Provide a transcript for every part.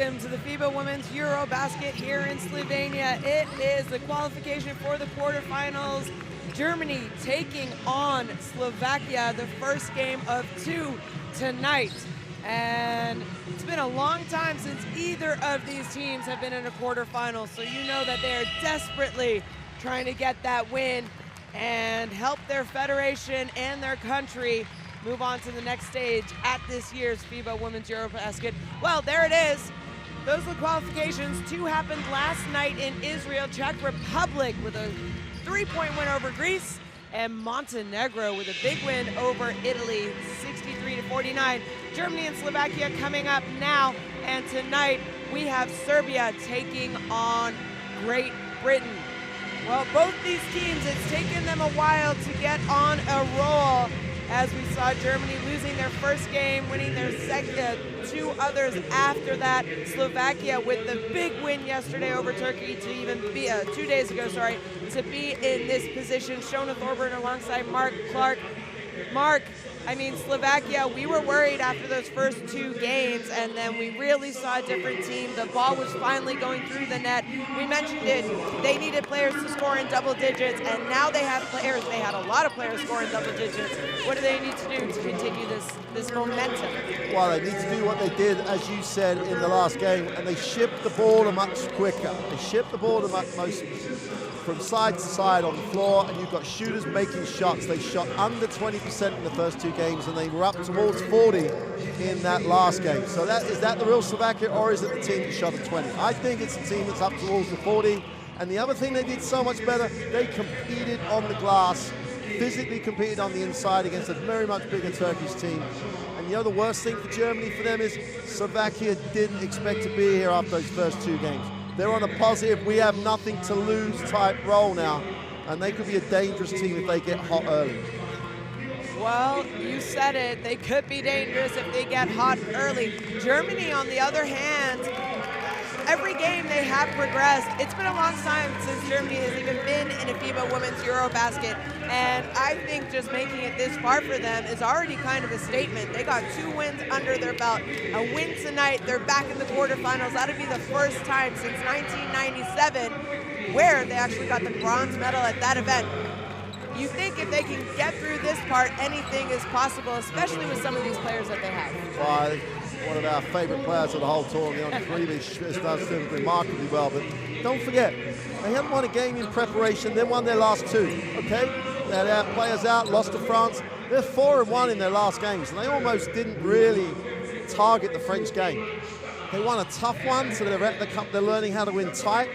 Welcome to the FIBA Women's EuroBasket here in Slovenia. It is the qualification for the quarterfinals. Germany taking on Slovakia, the first game of two tonight. And it's been a long time since either of these teams have been in a quarterfinal, so you know that they are desperately trying to get that win and help their federation and their country move on to the next stage at this year's FIBA Women's EuroBasket. Well, there it is. Those are the qualifications. Two happened last night in Israel, Czech Republic with a 3-point win over Greece, and Montenegro with a big win over Italy, 63-49. Germany and Slovakia coming up now, and tonight we have Serbia taking on Great Britain. Well, both these teams, it's taken them a while to get on a roll, as we saw Germany losing their first game, winning their second, two others after that. Slovakia with the big win yesterday over Turkey to even be, 2 days ago, sorry, to be in this position. Shona Thorburn alongside Mark Clark. Mark, I mean, Slovakia, we were worried after those first two games, and then we really saw a different team. The ball was finally going through the net. We mentioned it, they needed players to score in double digits, and now they have players, they had a lot of players score in double digits. What do they need to do to continue this momentum? Well, they need to do what they did, as you said, in the last game, and they shipped the ball much quicker. They shipped the ball most from side to side on the floor, and you've got shooters making shots. They shot under 20% in the first two games, and they were up towards 40 in that last game. So is that the real Slovakia, or is it the team that shot at 20? I think it's the team that's up towards the 40. And the other thing they did so much better, they competed on the glass, physically competed on the inside against a very much bigger Turkish team. And you know the worst thing for Germany for them is Slovakia didn't expect to be here after those first two games. They're on a positive, we have nothing to lose type role now, and they could be a dangerous team if they get hot early. Well, you said it, they could be dangerous if they get hot early. Germany, on the other hand, every game they have progressed. It's been a long time since Germany has even been in a FIBA Women's EuroBasket, and I think just making it this far for them is already kind of a statement. They got 2 wins under their belt, a win tonight, they're back in the quarterfinals. That'll be the first time since 1997 where they actually got the bronze medal at that event. You think if they can get through this part, anything is possible, especially with some of these players that they have. Well, one of our favorite players of the whole tournament, on Qualif, has done remarkably well. But don't forget, they haven't won a game in preparation. They won their last 2, okay? They had our players out, lost to France. They're 4-1 in their last games, and they almost didn't really target the French game. They won a tough one, so they're learning how to win tight.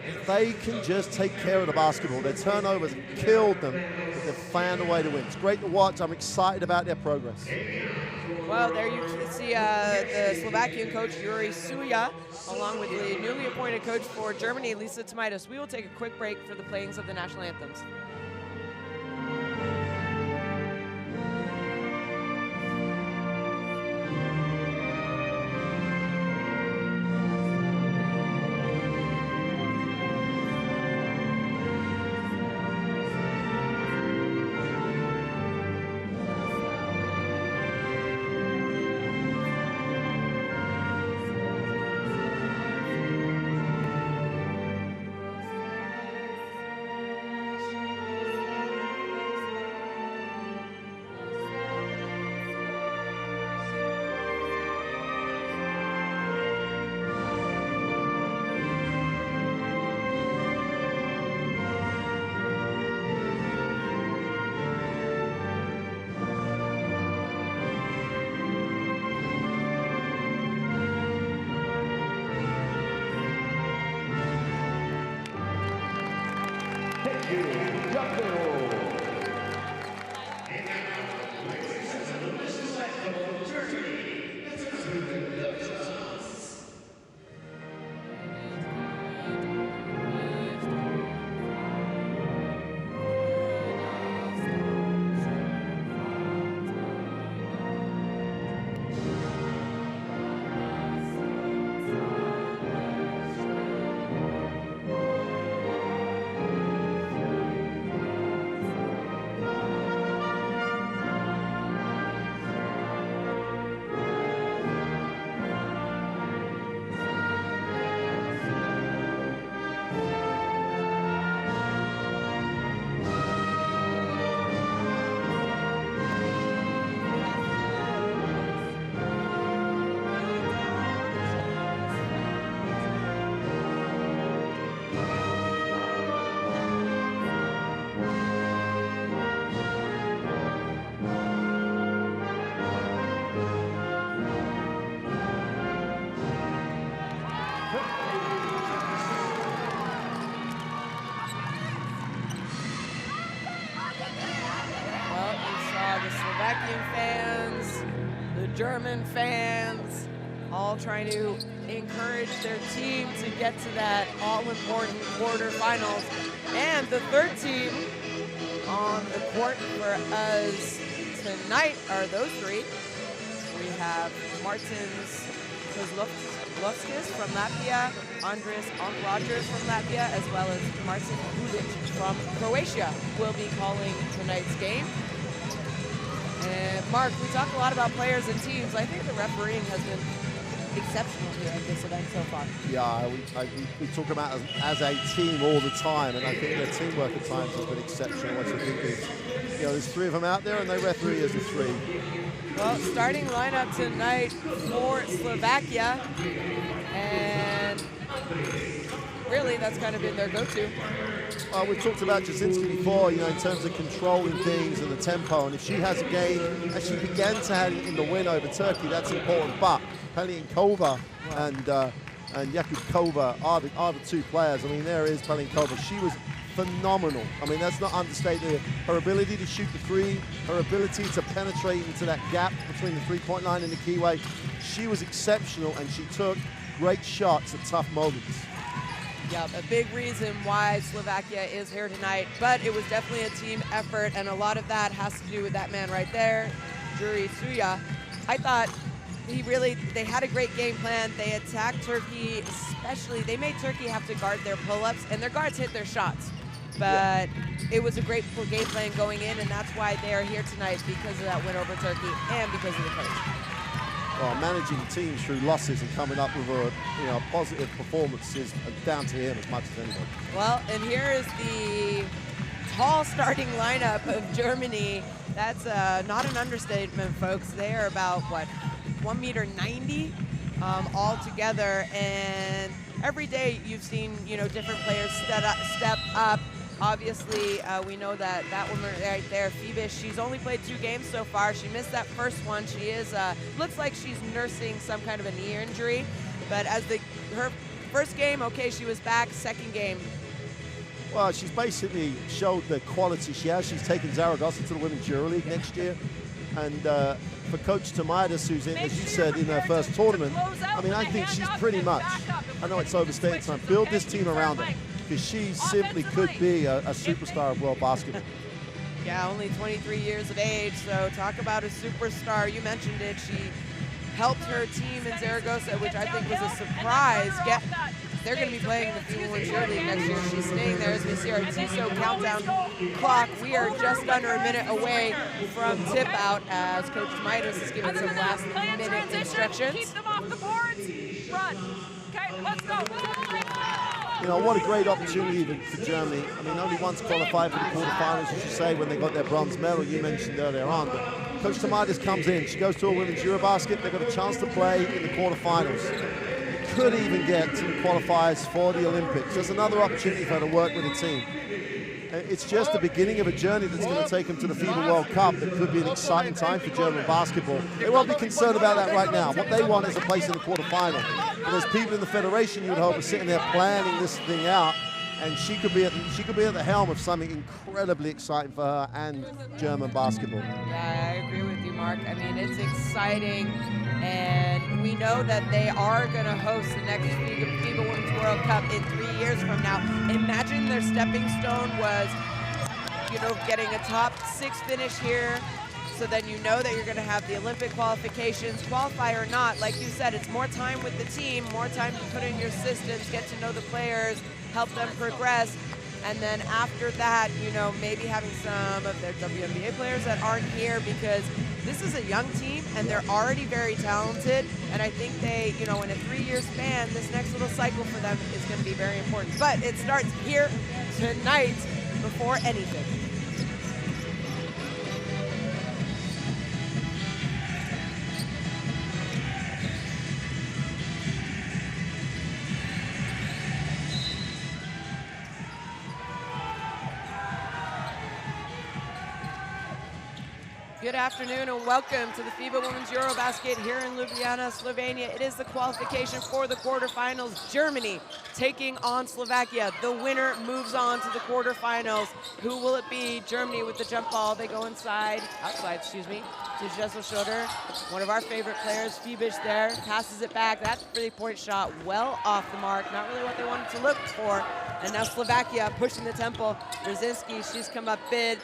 If they can just take care of the basketball, their turnovers killed them, but they've found a way to win. It's great to watch. I'm excited about their progress. Well, there you see the Slovakian coach, Yuri Suya, along with the newly appointed coach for Germany, Lisa Tomaitis. We will take a quick break for the playings of the national anthems. Well, you saw the Slovakian fans, the German fans, all trying to encourage their team to get to that all-important quarterfinals. And the third team on the court for us tonight are those three. We have Martins Kozlovskis from Latvia, Andris Onklađer from Latvia, as well as Martin Bulic from Croatia will be calling tonight's game. And Mark, we talk a lot about players and teams. I think the refereeing has been exceptional here at this event so far. Yeah, we talk about as a team all the time, and I think their teamwork at times has been exceptional. Which I think is, there's three of them out there, and they referee as a three. Well, starting lineup tonight for Slovakia, and really that's kind of been their go-to. We've talked about Jasinski before, in terms of controlling things and the tempo, and if she has a game, as she began to have in the win over Turkey, that's important. But Pelinkova and Yakubkova are the two players. I mean, there is Pelinkova. She was phenomenal. I mean, that's not understated. Her ability to shoot the three, her ability to penetrate into that gap between the three-point line and the keyway, she was exceptional, and she took great shots at tough moments. Yeah, a big reason why Slovakia is here tonight, but it was definitely a team effort, and a lot of that has to do with that man right there, Juri Suya. I thought they had a great game plan. They attacked Turkey, especially, they made Turkey have to guard their pull-ups, and their guards hit their shots. But it was a great game plan going in, and that's why they are here tonight, because of that win over Turkey and because of the coach. Well, managing teams through losses and coming up with a positive performance is down to him as much as anybody. Well, and here is the tall starting lineup of Germany. That's not an understatement, folks. They are about, what, 1.90 m all together, and every day you've seen, different players step up. Obviously, we know that woman right there, FIBA, she's only played 2 games so far. She missed that first one. She looks like she's nursing some kind of a knee injury. But as her first game, okay, she was back. Second game. Well, she's basically showed the quality she has. She's taken Zaragoza to the Women's EuroLeague next year. And for Coach Tomaitis, who's in, as you said, in her first tournament, I mean, I think she's pretty much, I know it's overstated time, build this team around her, because she simply could be a superstar of world basketball. Yeah, only 23 years of age, so talk about a superstar. You mentioned it. She helped her team in Zaragoza, which I think was a surprise. They're going to be playing the FIBA Women's EuroLeague next year. She's staying there as we see our TISO countdown clock. We are just under a minute away from tip out as Coach Tomaitis is giving some last-minute instructions. Keep them off the boards. Run. Okay, let's go. What a great opportunity for Germany. I mean, only once qualified for the quarterfinals, as you say, when they got their bronze medal, you mentioned earlier on. But Coach Tomaitis comes in. She goes to a women's EuroBasket. They've got a chance to play in the quarterfinals. Could even get to the qualifiers for the Olympics. There's another opportunity for her to work with a team. It's just the beginning of a journey that's going to take them to the FIBA World Cup. That could be an exciting time for German basketball. They won't be concerned about that right now. What they want is a place in the quarterfinal. And there's people in the federation, you would hope, are sitting there planning this thing out, and she could be at the helm of something incredibly exciting for her and German basketball. Yeah, I agree with you, Mark. I mean, it's exciting, and we know that they are going to host the next FIBA Women's World Cup in 3 years from now. Imagine their stepping stone was, getting a top 6 finish here. So then you know that you're going to have the Olympic qualifications, qualify or not. Like you said, it's more time with the team, more time to put in your systems, get to know the players, help them progress. And then after that, maybe having some of their WNBA players that aren't here, because this is a young team and they're already very talented. And I think they, in a 3-year span, this next little cycle for them is going to be very important. But it starts here tonight before anything. Good afternoon and welcome to the FIBA Women's EuroBasket here in Ljubljana, Slovenia. It is the qualification for the quarterfinals. Germany taking on Slovakia. The winner moves on to the quarterfinals. Who will it be? Germany with the jump ball. They go outside, to Jessel Schroeder. One of our favorite players, FIBA there, passes it back. That 3-point shot well off the mark. Not really what they wanted to look for. And now Slovakia pushing the tempo. Brzezinski, she's come up big.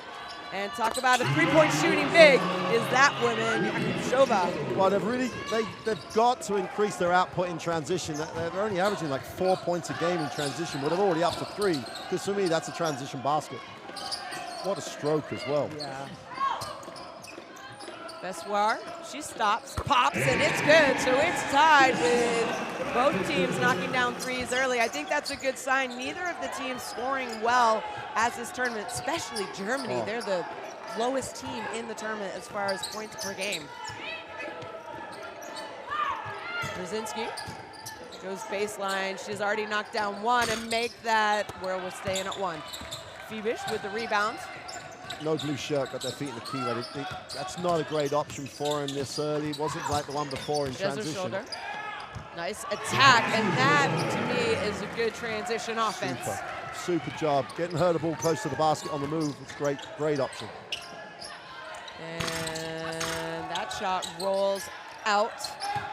And talk about a 3-point shooting big is that woman, Yakubova. Well, they've got to increase their output in transition. They're only averaging like 4 points a game in transition, but they're already up to 3. Because for me, that's a transition basket. What a stroke as well. Yeah. Bessoir, she stops, pops, and it's good. So it's tied with both teams knocking down threes early. I think that's a good sign. Neither of the teams scoring well as this tournament, especially Germany. Oh. They're the lowest team in the tournament as far as points per game. Brzezinski goes baseline. She's already knocked down one and make that where we're staying at 1. Fibish with the rebound. No blue shirt, got their feet in the key. That's not a great option for him this early. It wasn't like the one before in transition. Shoulder. Nice attack, and that, to me, is a good transition offense. Super job. Getting her the ball close to the basket on the move. It's great, great option. And that shot rolls out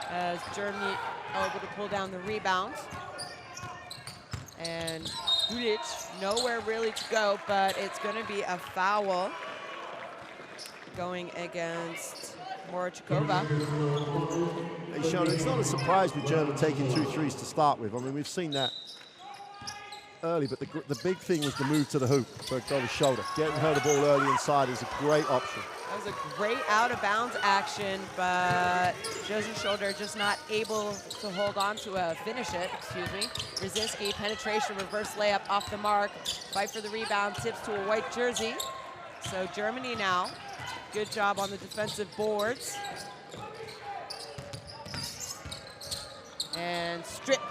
as Germany able to pull down the rebound. And Gulic, nowhere really to go, but it's going to be a foul going against Morachikova. Hey, Shona, it's not a surprise with Germany taking 2 threes to start with. I mean, we've seen that early, but the big thing was the move to the hoop for go to shoulder. Getting her the ball early inside is a great option. That was a great out-of-bounds action, but Josie Shoulder just not able to hold on to finish it, Brzezinski, penetration, reverse layup off the mark. Fight for the rebound, tips to a white jersey. So Germany now, good job on the defensive boards. And stripped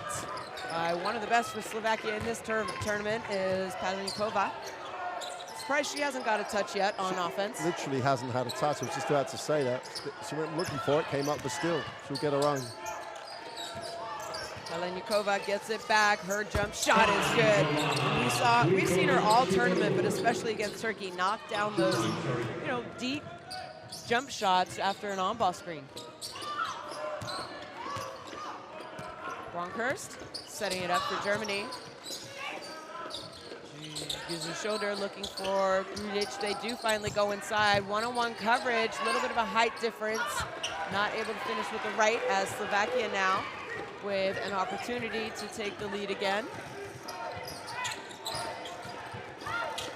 by one of the best for Slovakia in this tournament is Pavlyukova. Surprised she hasn't got a touch yet on offense. Literally hasn't had a touch. I was just about to say that. She went looking for it, came up, but still, she'll get her own. Pavlyukova gets it back. Her jump shot is good. We've seen her all tournament, but especially against Turkey, knock down those, deep jump shots after an on-ball screen. Bronkhorst setting it up for Germany. Gives a shoulder looking for Gulic. They do finally go inside. One-on-one coverage, a little bit of a height difference. Not able to finish with the right as Slovakia now with an opportunity to take the lead again.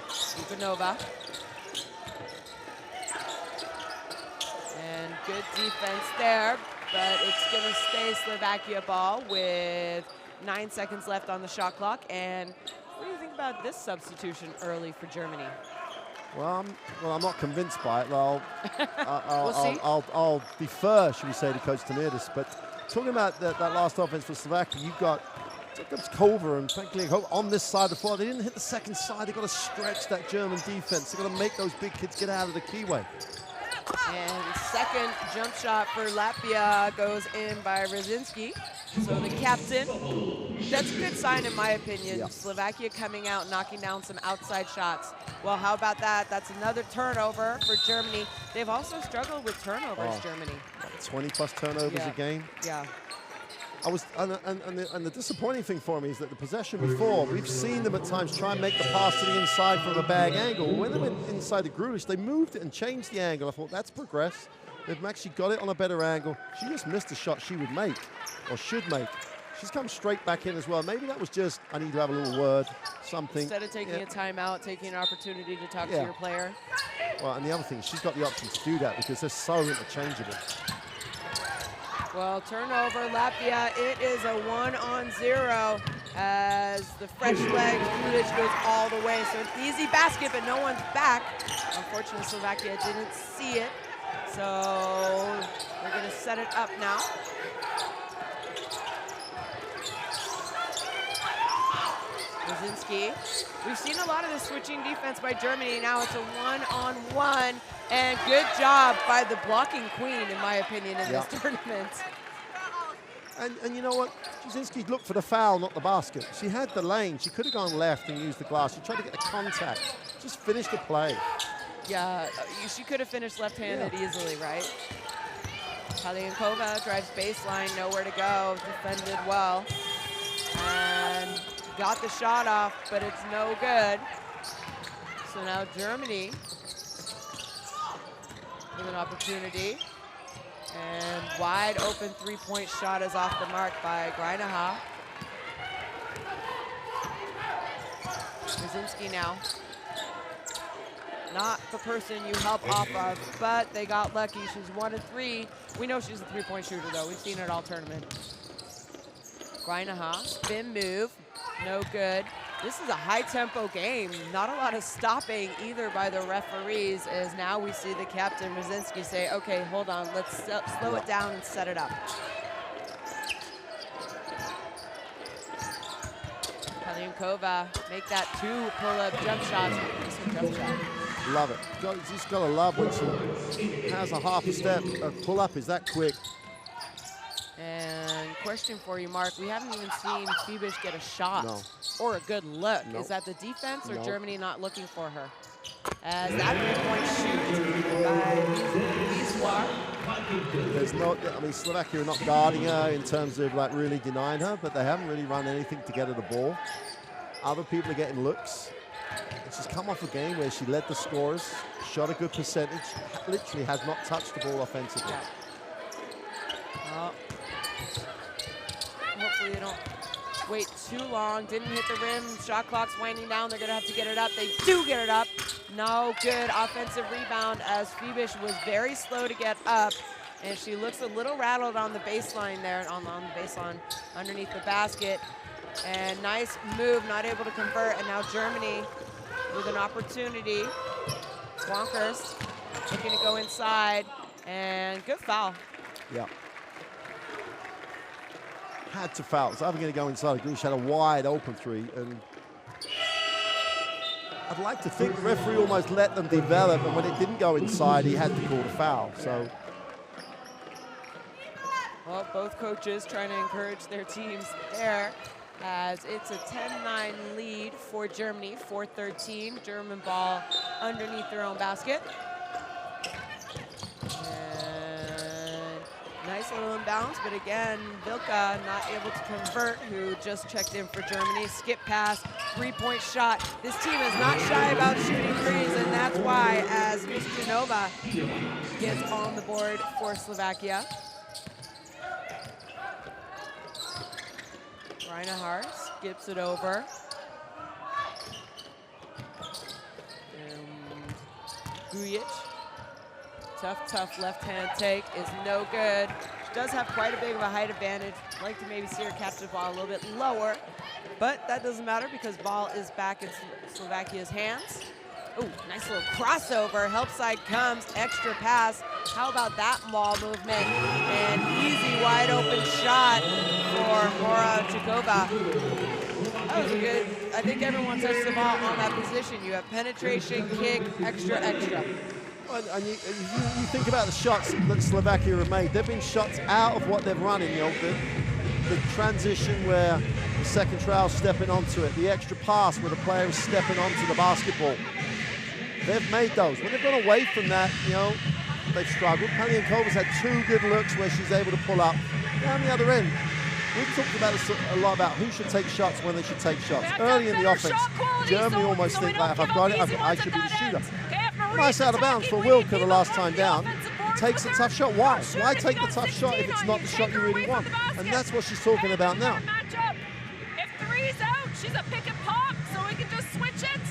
Ivanova. And good defense there, but it's going to stay Slovakia ball with 9 seconds left on the shot clock. And what do you think about this substitution early for Germany? Well, I'm not convinced by it. Well, we'll see. I'll defer, should we say, to Coach Tamirdis. But talking about that last offense for Slovakia, you've got Kova and frankly on this side of the floor. They didn't hit the second side. They've got to stretch that German defense. They've got to make those big kids get out of the keyway. And second jump shot for Latvia goes in by Brzezinski. So the captain, that's a good sign in my opinion. Yeah. Slovakia coming out, knocking down some outside shots. Well, how about that? That's another turnover for Germany. They've also struggled with turnovers, Germany. 20+ turnovers a game. Yeah. And the disappointing thing for me is that the possession before, we've seen them at times try and make the pass to the inside from a bag angle. When they went inside the Grulic, they moved it and changed the angle. I thought, that's progress. They've actually got it on a better angle. She just missed a shot she would make, or should make. She's come straight back in as well. Maybe that was just, I need to have a little word, something. Instead of taking a timeout, taking an opportunity to talk to your player. Well, and the other thing, she's got the option to do that because they're so interchangeable. Well, turnover, Latvia. It is a 1-on-0 as the fresh leg, Gulic goes all the way. So an easy basket, but no one's back. Unfortunately, Slovakia didn't see it. So we're going to set it up now. Brzezinski. We've seen a lot of the switching defense by Germany. Now it's a 1-on-1. And good job by the blocking queen, in my opinion, in this tournament. And you know what? Jasinski looked for the foul, not the basket. She had the lane. She could have gone left and used the glass. She tried to get the contact. Just finish the play. Yeah, she could have finished left-handed easily, right? Paliankova drives baseline, nowhere to go, defended well. And got the shot off, but it's no good. So now Germany with an opportunity. And wide open three-point shot is off the mark by Greinaha. Brzezinski now. Not the person you help off of, but they got lucky. She's 1 of 3. We know she's a three-point shooter, though. We've seen it all tournament. Greinaha, spin move, no good. This is a high-tempo game. Not a lot of stopping either by the referees, as now we see the captain, Brzezinski, say, okay, hold on, let's slow it down and set it up. Paliankova, make that 2 pull-up jump shots. Jump shot. Love it. You just got to love when she has a half a step. A pull-up is that quick. And question for you, Mark. We haven't even seen FIBA get a shot or a good look. Is that the defense or Germany not looking for her? As that three-point shoot by Wiswar. There's no, I mean, Slovakia are not guarding her in terms of like really denying her, but they haven't really run anything to get her the ball. Other people are getting looks. She's come off a game where she led the scorers, shot a good percentage, literally has not touched the ball offensively. Hopefully they don't wait too long. Didn't hit the rim. Shot clock's winding down. They're going to have to get it up. They do get it up. No good offensive rebound, as FIBA was very slow to get up. And she looks a little rattled on the baseline there, on the baseline underneath the basket. And nice move, not able to convert. And now Germany with an opportunity. Wonkers looking to go inside. And good foul. Yeah. Had to foul. So I'm going to go inside. Grush had a wide open three, and I'd like to think the referee almost let them develop, and when it didn't go inside, he had to call the foul. So, well, both coaches trying to encourage their teams there, as it's a 10-9 lead for Germany, 4-13. German ball underneath their own basket. Nice little imbalance, but again, Vilka not able to convert, who just checked in for Germany. Skip pass, three-point shot. This team is not shy about shooting threes, and that's why, as Mistunova gets on the board for Slovakia. Reinhardt skips it over. And Gujic. Tough left-hand take is no good. She does have quite a big of a height advantage. I'd like to maybe see her catch the ball a little bit lower, but that doesn't matter because ball is back in Slovakia's hands. Oh, nice little crossover. Help side comes, extra pass. How about that ball movement? And easy wide open shot for Mora Chikova. That was a good, I think everyone touched the ball on that position. You have penetration, kick, extra. And you think about the shots that Slovakia have made. They've been shots out of what they've run in, the transition where the second trial stepping onto it, the extra pass where the player is stepping onto the basketball. They've made those. When they've gone away from that, they've struggled. Paliankova's had 2 good looks where she's able to pull up. Down the other end, we've talked about this a lot about who should take shots when they should take shots. Early in the offense, Germany almost think like, if I've got it, I should be the shooter. Nice out of bounds for Wilka the last time down. Takes a tough shot. Why? Why take the tough shot if it's not the shot you really want? And that's what she's talking about now. If three's out, she's a pick and pop, so we can just switch it.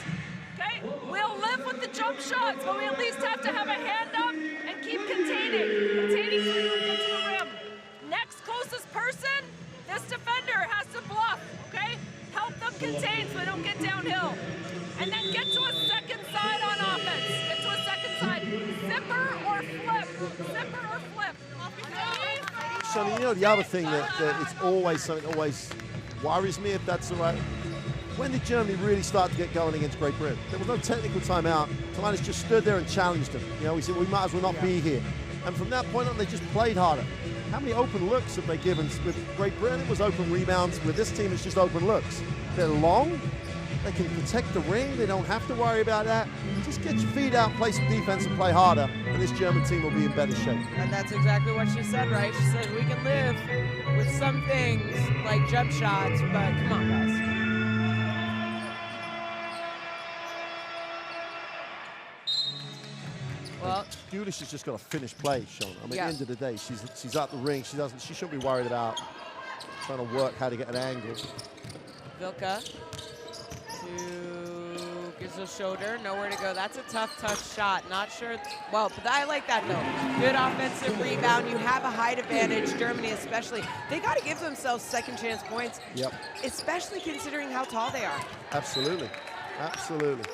Okay? We'll live with the jump shots, but we at least have to have a hand up and keep containing so we don't get to the rim. Next closest person, this defender has to bluff, okay? Help them contain so they don't get downhill. And then get to a second side on offense. Get to a second side. Zipper or flip. Zipper or flip. Sonny, the other thing that it's always something that always worries me, if that's the right when did Germany really start to get going against Great Britain? There was no technical timeout. Tomanis just stood there and challenged them. You know, he said, we might as well not be here. And from that point on, they just played harder. How many open looks have they given? With Great Britain, it was open rebounds. With this team, it's just open looks. They're long. They can protect the ring. They don't have to worry about that. Just get your feet out, play some defense, and play harder, and this German team will be in better shape. And that's exactly what she said, right? She said, we can live with some things like jump shots, but come on, guys. Well, Gulish has just got to finish play, Sean. I mean, at the end of the day, she's at the ring. She shouldn't be worried about trying to work how to get an angle. Vilka gives a shoulder, nowhere to go. That's a tough shot. Not sure. Well, but I like that though. Good offensive rebound. You have a height advantage. Germany, especially, they got to give themselves second chance points. Yep. Especially considering how tall they are. Absolutely, absolutely.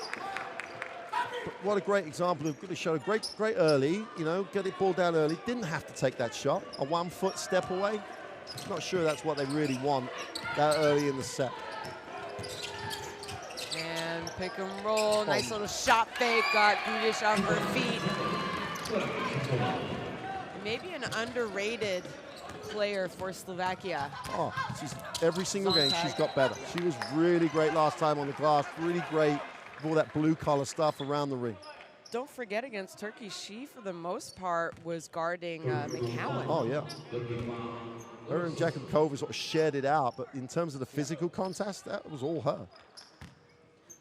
But what a great example of Gulish showed great early. You know, get it ball down early. Didn't have to take that shot. A 1 foot step away. Not sure that's what they really want that early in the set. And pick and roll, nice little shot fake, got Gulish off her feet. Maybe an underrated player for Slovakia. Oh, every single game she's got better. She was really great last time on the glass, really great with all that blue collar stuff around the ring. Don't forget, against Turkey, she, for the most part, was guarding McCowan. Oh, yeah. Her and Jakubkova sort of shared it out, but in terms of the physical contest, that was all her.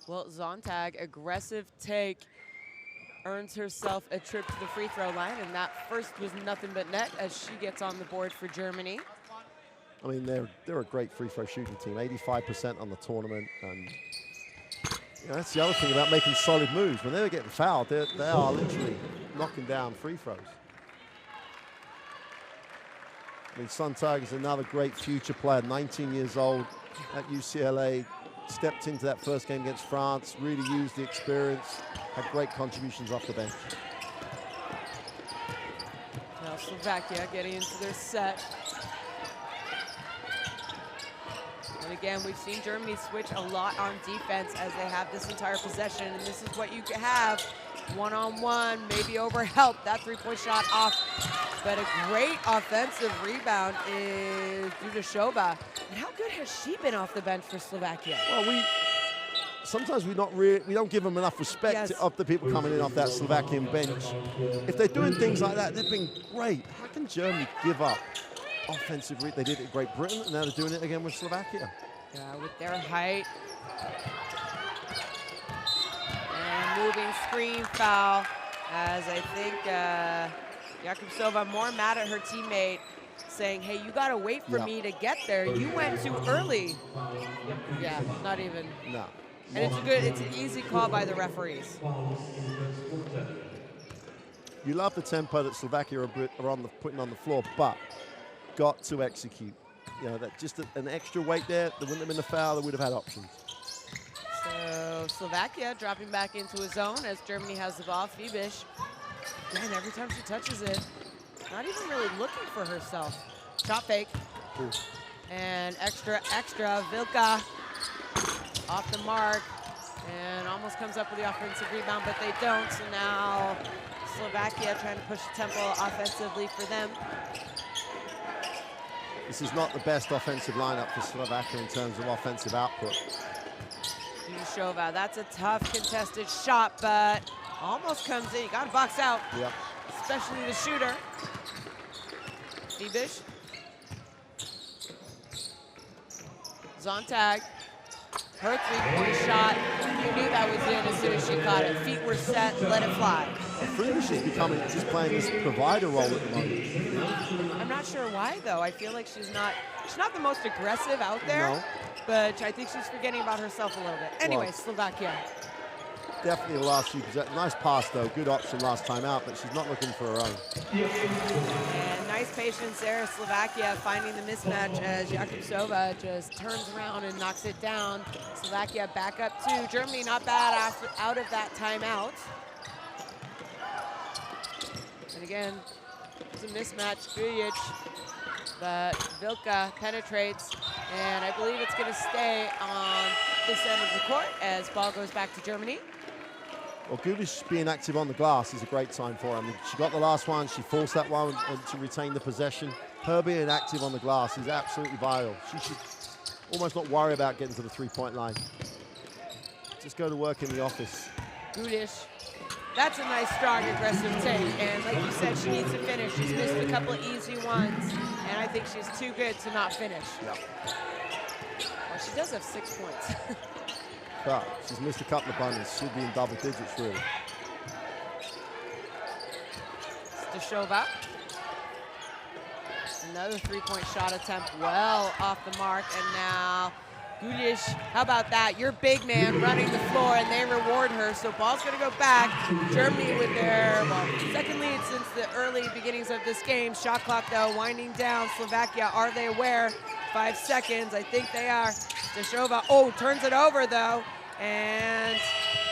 Well, Zonntag, aggressive take, earns herself a trip to the free throw line, and that first was nothing but net as she gets on the board for Germany. I mean, they're a great free throw shooting team, 85% on the tournament, and you know, that's the other thing about making solid moves. When they're getting fouled, they are literally knocking down free throws. I mean, Zonntag is another great future player, 19 years old at UCLA. Stepped into that first game against France, really used the experience, had great contributions off the bench. Now Slovakia getting into their set. And again, we've seen Germany switch a lot on defense as they have this entire possession, and this is what you have. One-on-one, maybe over help. That three-point shot off, but a great offensive rebound is Dudashova. And how good has she been off the bench for Slovakia? Well, sometimes we don't give them enough respect of the people coming in off that Slovakian bench. If they're doing things like that, they've been great. How can Germany give up offensive? They did it at Great Britain, and now they're doing it again with Slovakia. Yeah, with their height. And moving screen foul, as I think Jakubsova more mad at her teammate, saying, hey, you gotta wait for me to get there. You went too early. Yeah, not even. No. And it's an easy call by the referees. You love the tempo that Slovakia are putting on the floor, but got to execute. You know, that just an extra weight there, they wouldn't have been a foul, they would have had options. So Slovakia dropping back into a zone as Germany has the ball. Fibish, man, every time she touches it, not even really looking for herself. Shot fake. Ooh. And extra, Vilka off the mark and almost comes up with the offensive rebound, but they don't. So now Slovakia trying to push the tempo offensively for them. This is not the best offensive lineup for Slovakia in terms of offensive output. Dudashova, that's a tough contested shot, but almost comes in. You got to box out, yep. Especially the shooter. Fibish. Zonntag. Her three-point shot. You knew that was in as soon as she caught it. Feet were set, let it fly. Fibish is becoming just playing this provider role at the moment. I'm not sure why though. I feel like she's not the most aggressive out there. No. But I think she's forgetting about herself a little bit. Anyway, well, Slovakia. Definitely the last few possessions. Nice pass though, good option last time out, but she's not looking for her own. And nice patience there, Slovakia finding the mismatch as Jakubsova just turns around and knocks it down. Slovakia back up two. Germany not bad out of that timeout. And again, it's a mismatch. Gulic, but Vilka penetrates, and I believe it's going to stay on this end of the court as ball goes back to Germany. Well, Gulic being active on the glass is a great sign for her. I mean, she got the last one, she forced that one to retain the possession. Her being active on the glass is absolutely vital. She should almost not worry about getting to the three-point line. Just go to work in the office. Gulic, that's a nice, strong, aggressive take. And like you said, she needs to finish. She's missed a couple of easy ones, and I think she's too good to not finish. Yeah. Well, she does have 6 points. But she's missed a couple of bunnies. She'll be in double digits, really. Stashova. Another three-point shot attempt, well off the mark. And now Gulic, how about that? Your big man running the floor, and they reward her. So ball's going to go back. Germany with their, second lead since the early beginnings of this game. Shot clock, though, winding down. Slovakia, are they aware? 5 seconds, I think they are. Stashova, turns it over, though. And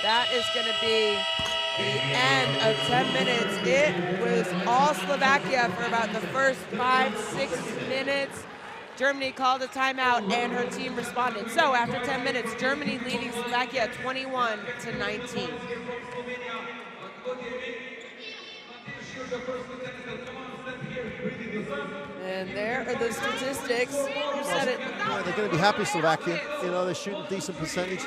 that is going to be the end of 10 minutes. It was all Slovakia for about the first 5-6 minutes. Germany called a timeout and her team responded. So after 10 minutes, Germany leading Slovakia 21-19. And there are the statistics. You said it. Yeah, they're going to be happy, Slovakia. You know, they're shooting a decent percentage.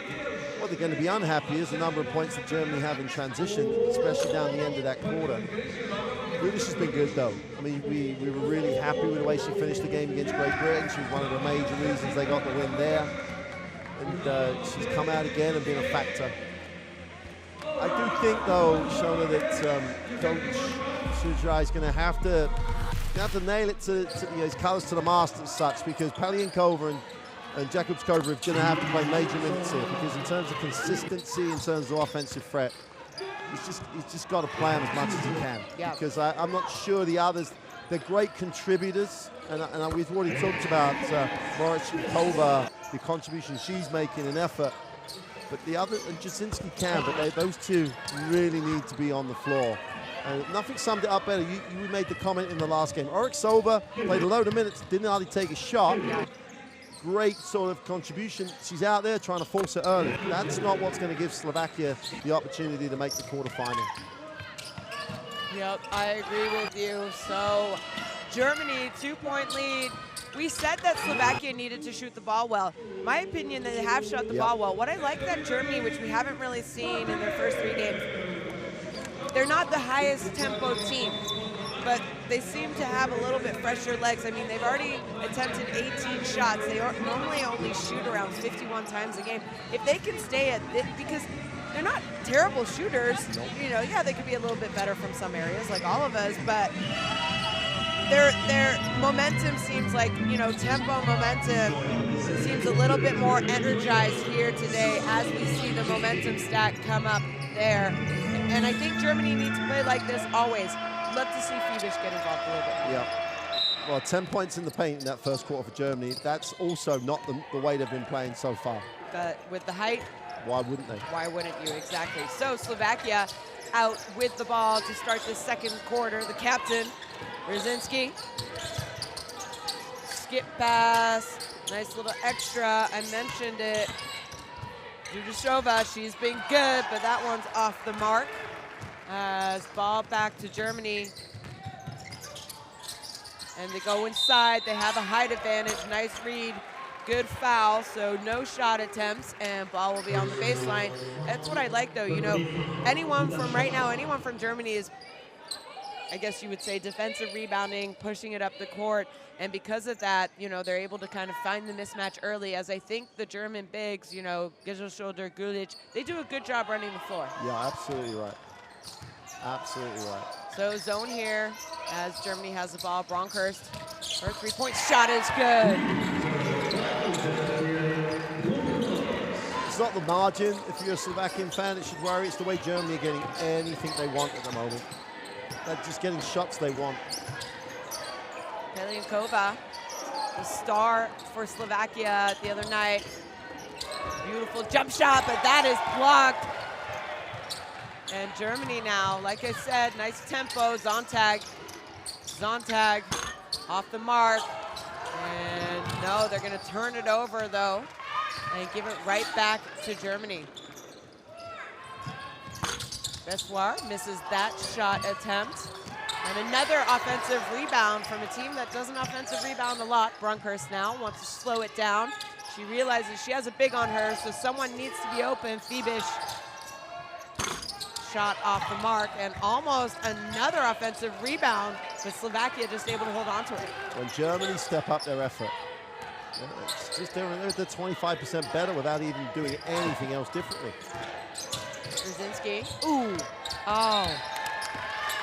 What they're going to be unhappy is the number of points that Germany have in transition, especially down the end of that quarter. Gulic has been good, though. I mean, we were really happy with the way she finished the game against Great Britain. She was one of the major reasons they got the win there. And she's come out again and been a factor. I do think, though, Shona, that Coach Sujrai is going to have to nail it to his colours to the mast as such, because Palienkova and Jakubskova are going to have to play major minutes here, because in terms of consistency, in terms of offensive threat, he's just got to play them as much as he can. Yeah. Because I'm not sure the others, they're great contributors, and we've already talked about Morishkova, the contribution she's making in effort. But the other, and Jasinski can, but those two really need to be on the floor. Nothing summed it up better. You made the comment in the last game. Oriksova played a load of minutes, didn't hardly take a shot. Great sort of contribution. She's out there trying to force it early. That's not what's going to give Slovakia the opportunity to make the quarterfinal. Yep, I agree with you. So Germany, 2-point lead. We said that Slovakia needed to shoot the ball well. My opinion, they have shot the ball well. What I like that Germany, which we haven't really seen in their first 3 games, they're not the highest tempo team, but they seem to have a little bit fresher legs. I mean, they've already attempted 18 shots. They normally only shoot around 51 times a game. If they can stay at this, because they're not terrible shooters, you know, yeah, they could be a little bit better from some areas, like all of us, but their momentum seems like, you know, tempo momentum seems a little bit more energized here today as we see the momentum stat come up there. And I think Germany needs to play like this always. Love to see FIBA get involved a little bit. Yeah. Well, 10 points in the paint in that first quarter for Germany. That's also not the way they've been playing so far. But with the height, why wouldn't they? Why wouldn't you? Exactly. So Slovakia out with the ball to start the second quarter. The captain, Brzezinski. Skip pass. Nice little extra. I mentioned it. Judashova, she's been good, but that one's off the mark. As ball back to Germany. And they go inside. They have a height advantage. Nice read. Good foul, so no shot attempts, and ball will be on the baseline. That's what I like, though. You know, anyone from Germany is, I guess you would say, defensive rebounding, pushing it up the court. And because of that, you know, they're able to kind of find the mismatch early, as I think the German bigs, you know, Gesellschulder, Gulic, they do a good job running the floor. Yeah, absolutely right. Absolutely right. So zone here as Germany has the ball. Bronkhorst, her three-point shot is good. It's not the margin. If you're a Slovakian fan, it should worry. It's the way Germany are getting anything they want at the moment. They're just getting shots they want. Palienkova, the star for Slovakia the other night. Beautiful jump shot, but that is blocked. And Germany now, like I said, nice tempo. Zontag off the mark. And no, they're going to turn it over, though. and give it right back to Germany. Bessoir misses that shot attempt. And another offensive rebound from a team that doesn't offensive rebound a lot. Brunkhurst now wants to slow it down. She realizes she has a big on her, so someone needs to be open. FIBA shot off the mark, and almost another offensive rebound, but Slovakia just able to hold on to it. When Germany step up their effort, it's just they're 25% better without even doing anything else differently. Brzezinski, ooh, oh.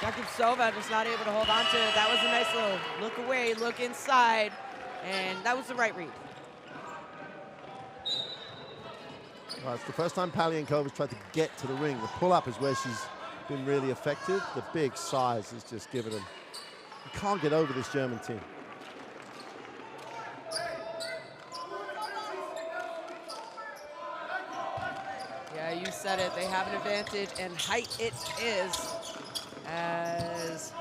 Jakubsova just not able to hold on to it. That was a nice little look away, look inside, and that was the right read. Well, it's the first time Paliankova's tried to get to the ring. The pull-up is where she's been really effective. The big size is just giving them. You can't get over this German team. Yeah, you said it. They have an advantage, and height it is. As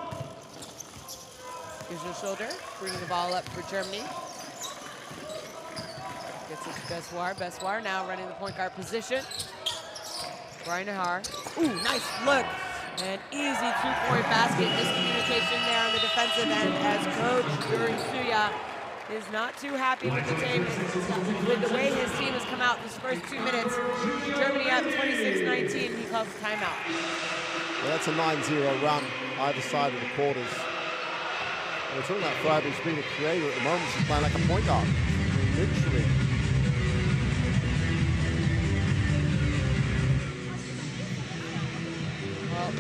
gives your shoulder, bringing the ball up for Germany. Gets it to Bessoir. Bessoir now running the point guard position. Reinhard. Ooh, nice look. An easy two-point basket. Miscommunication there on the defensive end as coach Yuri Suya is not too happy with the team, with the way his team has come out this first 2 minutes. Germany up 26-19. He calls a timeout. Well, that's a 9-0 run either side of the quarters. And we're talking about FIBA being a creator at the moment. She's playing like a point guard. I mean, literally. Well,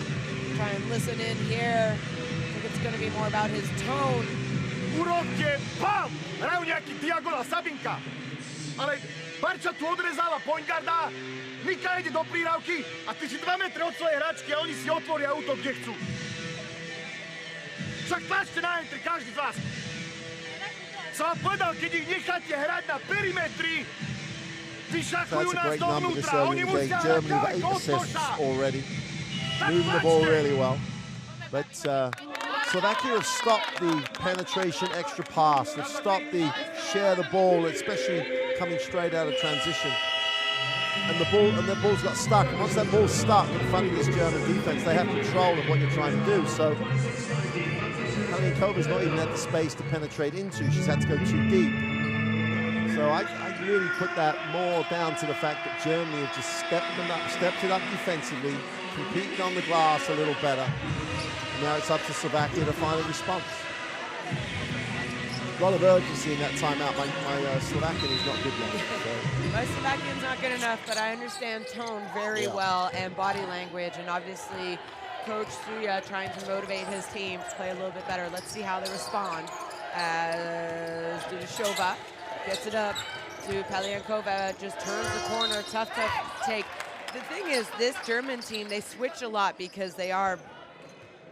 try and listen in here. I think it's going to be more about his tone. Úrok je bam! Hrajú nejaký diagonál Sabinka. Ale Barča tu odrezala point guarda, Mika ide do prírávky a ty si 2 metre od svojej hračky a oni si otvoria útok, kde chcú. Však tlačte na entry, každý z vás. Som vám povedal, keď ich necháte hrať na perimetri, vyšachujú nás dovnútra, oni musia hrať ďaleko od koša. Already. Moving the ball really well. But Slovakia have stopped the penetration extra pass. They've stopped the share the ball, especially coming straight out of transition. And the ball's got stuck. And once that ball's stuck in front of this German defense, they have control of what you're trying to do. So Paliankova's not even had the space to penetrate into. She's had to go too deep. So I really put that more down to the fact that Germany have just stepped it up defensively, competing on the glass a little better. Now it's up to Slovakia to find a response. A lot of urgency in that timeout. My Slovakian is not good enough. So. My Slovakian's not good enough, but I understand tone very well and body language, and obviously Coach Suya trying to motivate his team to play a little bit better. Let's see how they respond. As Dudashova gets it up to Paliankova, just turns the corner, tough take. The thing is, this German team, they switch a lot because they are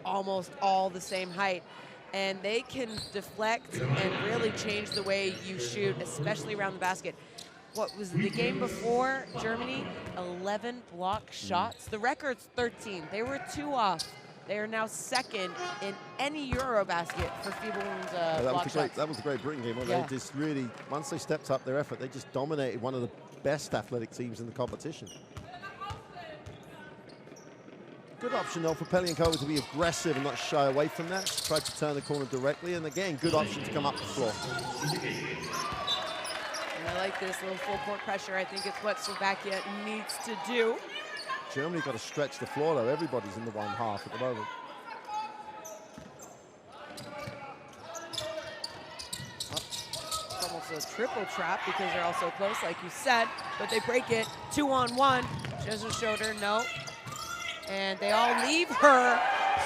almost all the same height, and they can deflect and really change the way you shoot, especially around the basket. What was the game before, Germany? 11 block shots. The record's 13. They were 2 off. They are now second in any EuroBasket for FIBA women's block shots. That was a great Britain game. Yeah. They just really, once they stepped up their effort, they just dominated one of the best athletic teams in the competition. Good option, though, for Paliankova to be aggressive and not shy away from that. She tried to turn the corner directly, and again, good option to come up the floor. And I like this little full court pressure. I think it's what Slovakia needs to do. Germany got to stretch the floor, though. Everybody's in the one half at the moment. It's almost a triple trap because they're all so close, like you said, but they break it 2-on-1. She doesn't show her, no. And they all leave her,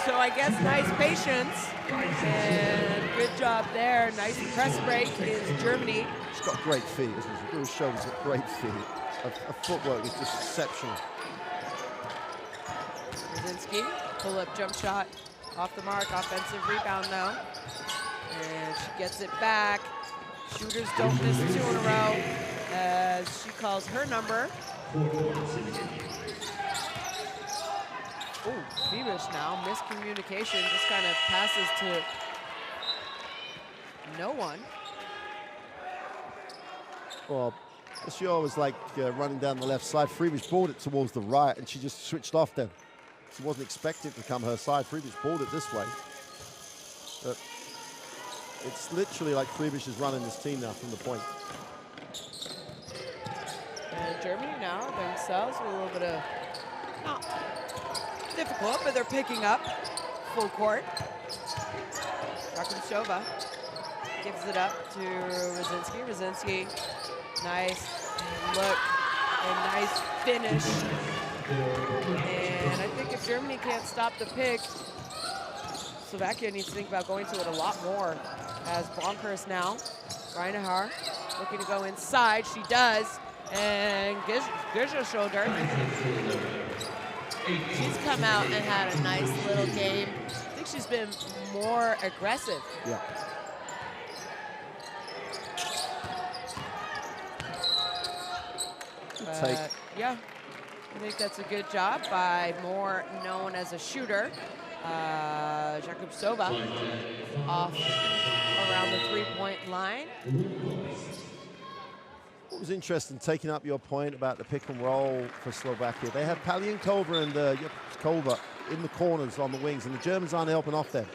so I guess nice patience. And good job there. Nice press break is Germany. She's got great feet, isn't she? It really shows she's got great feet. Her footwork is just exceptional. Brzezinski, pull-up jump shot off the mark. Offensive rebound, though. And she gets it back. Shooters don't miss 2 in a row as she calls her number. Oh, Phoebus now, miscommunication, just kind of passes to no one. Well, She was like running down the left side. Freebish balled it towards the right, and she just switched off then. She wasn't expecting it to come her side. Freebish balled it this way. But it's literally like Freebish is running this team now from the point. And Germany now themselves with a little bit of, not difficult, but they're picking up full court. Rakimshova gives it up to Rosinski. Rosinski, nice look and nice finish. And I think if Germany can't stop the pick, Slovakia needs to think about going to it a lot more. As Blomqvist now, Reinhard looking to go inside. She does. And Grisha's shoulder. She's come out and had a nice little game. I think she's been more aggressive. Yeah. Yeah, I think that's a good job by more known as a shooter. Jakubsova off around the three-point line. What was interesting, taking up your point about the pick and roll for Slovakia, they have Palienkova and Kova in the corners on the wings, and the Germans aren't helping off them.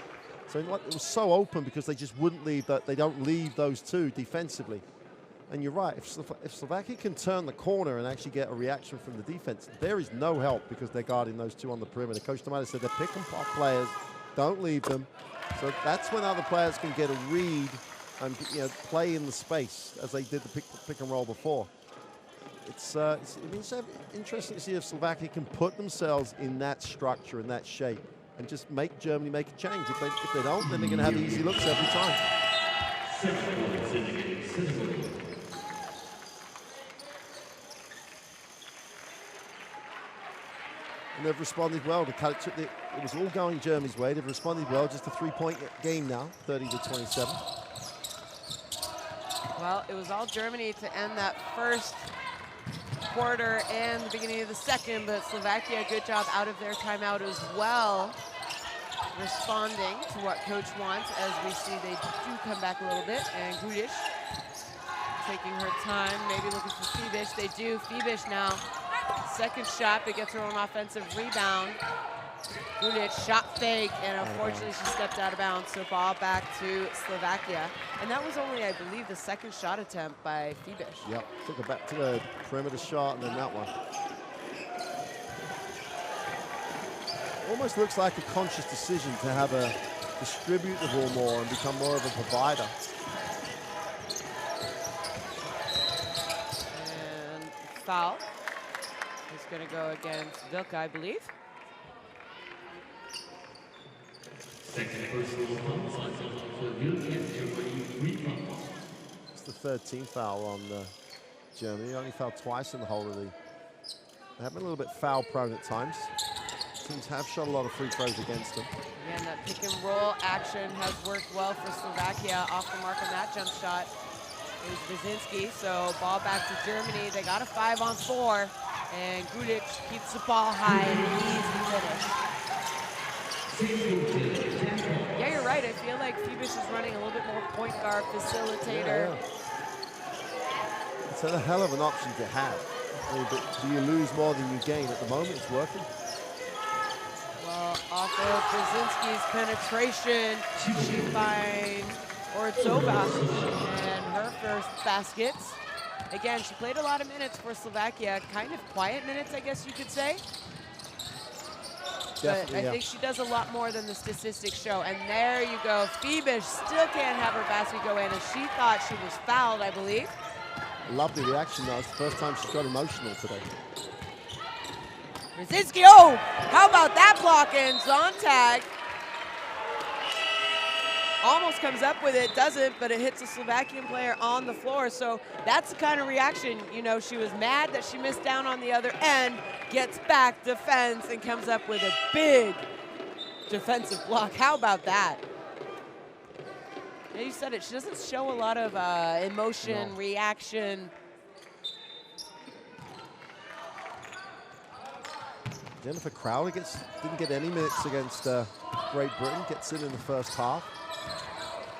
So it was so open because they just wouldn't leave that. They don't leave those two defensively. And you're right, if Slovakia can turn the corner and actually get a reaction from the defense, there is no help because they're guarding those two on the perimeter. Coach Tomato said they're pick and pop players, don't leave them. So that's when other players can get a read and play in the space as they did the pick and roll before. It's interesting to see if Slovakia can put themselves in that structure, in that shape, and just make Germany make a change. If they don't, then they're going to have easy looks every time. And they've responded well. It was all going Germany's way. They've responded well. Just a three-point game now, 30-27. Well, it was all Germany to end that first quarter and the beginning of the second, but Slovakia, good job out of their timeout as well, responding to what coach wants. As we see, they do come back a little bit, and Gudic taking her time, maybe looking for Fibish. They do. Fibish now, second shot, but gets her own offensive rebound. Gudic shot fake, and unfortunately she stepped out of bounds, so ball back to Slovakia. And that was only, I believe, the second shot attempt by Fibish. Yep, took it back to the perimeter shot, and then that one. Almost looks like a conscious decision to have a distribute the ball more and become more of a provider. And foul is going to go against Vilka, I believe. It's the third team foul on Germany. They only fouled twice in the whole of the... They have been a little bit foul prone at times. Teams have shot a lot of free throws against them. Again, that pick and roll action has worked well for Slovakia. Off the mark on that jump shot is Brzezinski. So ball back to Germany. They got a 5-on-4, and Gudic keeps the ball high and an easy finish. Yeah, you're right. I feel like Fibish is running a little bit more point guard, facilitator. Yeah. It's a hell of an option to have. I mean, but do you lose more than you gain? At the moment, it's working. Well, off of Brzezinski's penetration, she finds Ortsova and her first baskets. Again, she played a lot of minutes for Slovakia, kind of quiet minutes, I guess you could say. But I think she does a lot more than the statistics show. And there you go. Fibish still can't have her basket go in, and she thought she was fouled, I believe. Lovely reaction, though. It's the first time she's got emotional today. Brzezinski, oh, how about that block in? Zontag almost comes up with it, doesn't, but it hits a Slovakian player on the floor. So that's the kind of reaction, she was mad that she missed down on the other end, gets back, defends, and comes up with a big defensive block. How about that? Yeah, you said it. She doesn't show a lot of emotion, reaction. Jennifer Crowley didn't get any minutes against Great Britain, gets in the first half.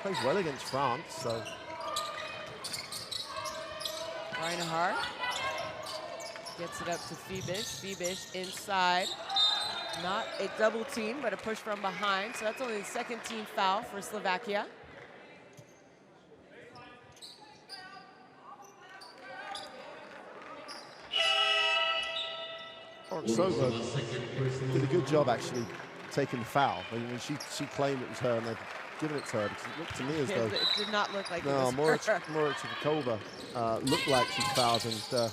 Plays well against France, so. Reinhardt gets it up to Fibish. Fibish inside. Not a double team, but a push from behind. So that's only the second team foul for Slovakia. Oksova did a good job actually taking the foul. I mean, she claimed it was her and they've given it to her because it looked to me as though... It did not look like it no, was her. Moritz-Kova looked like she fouled, and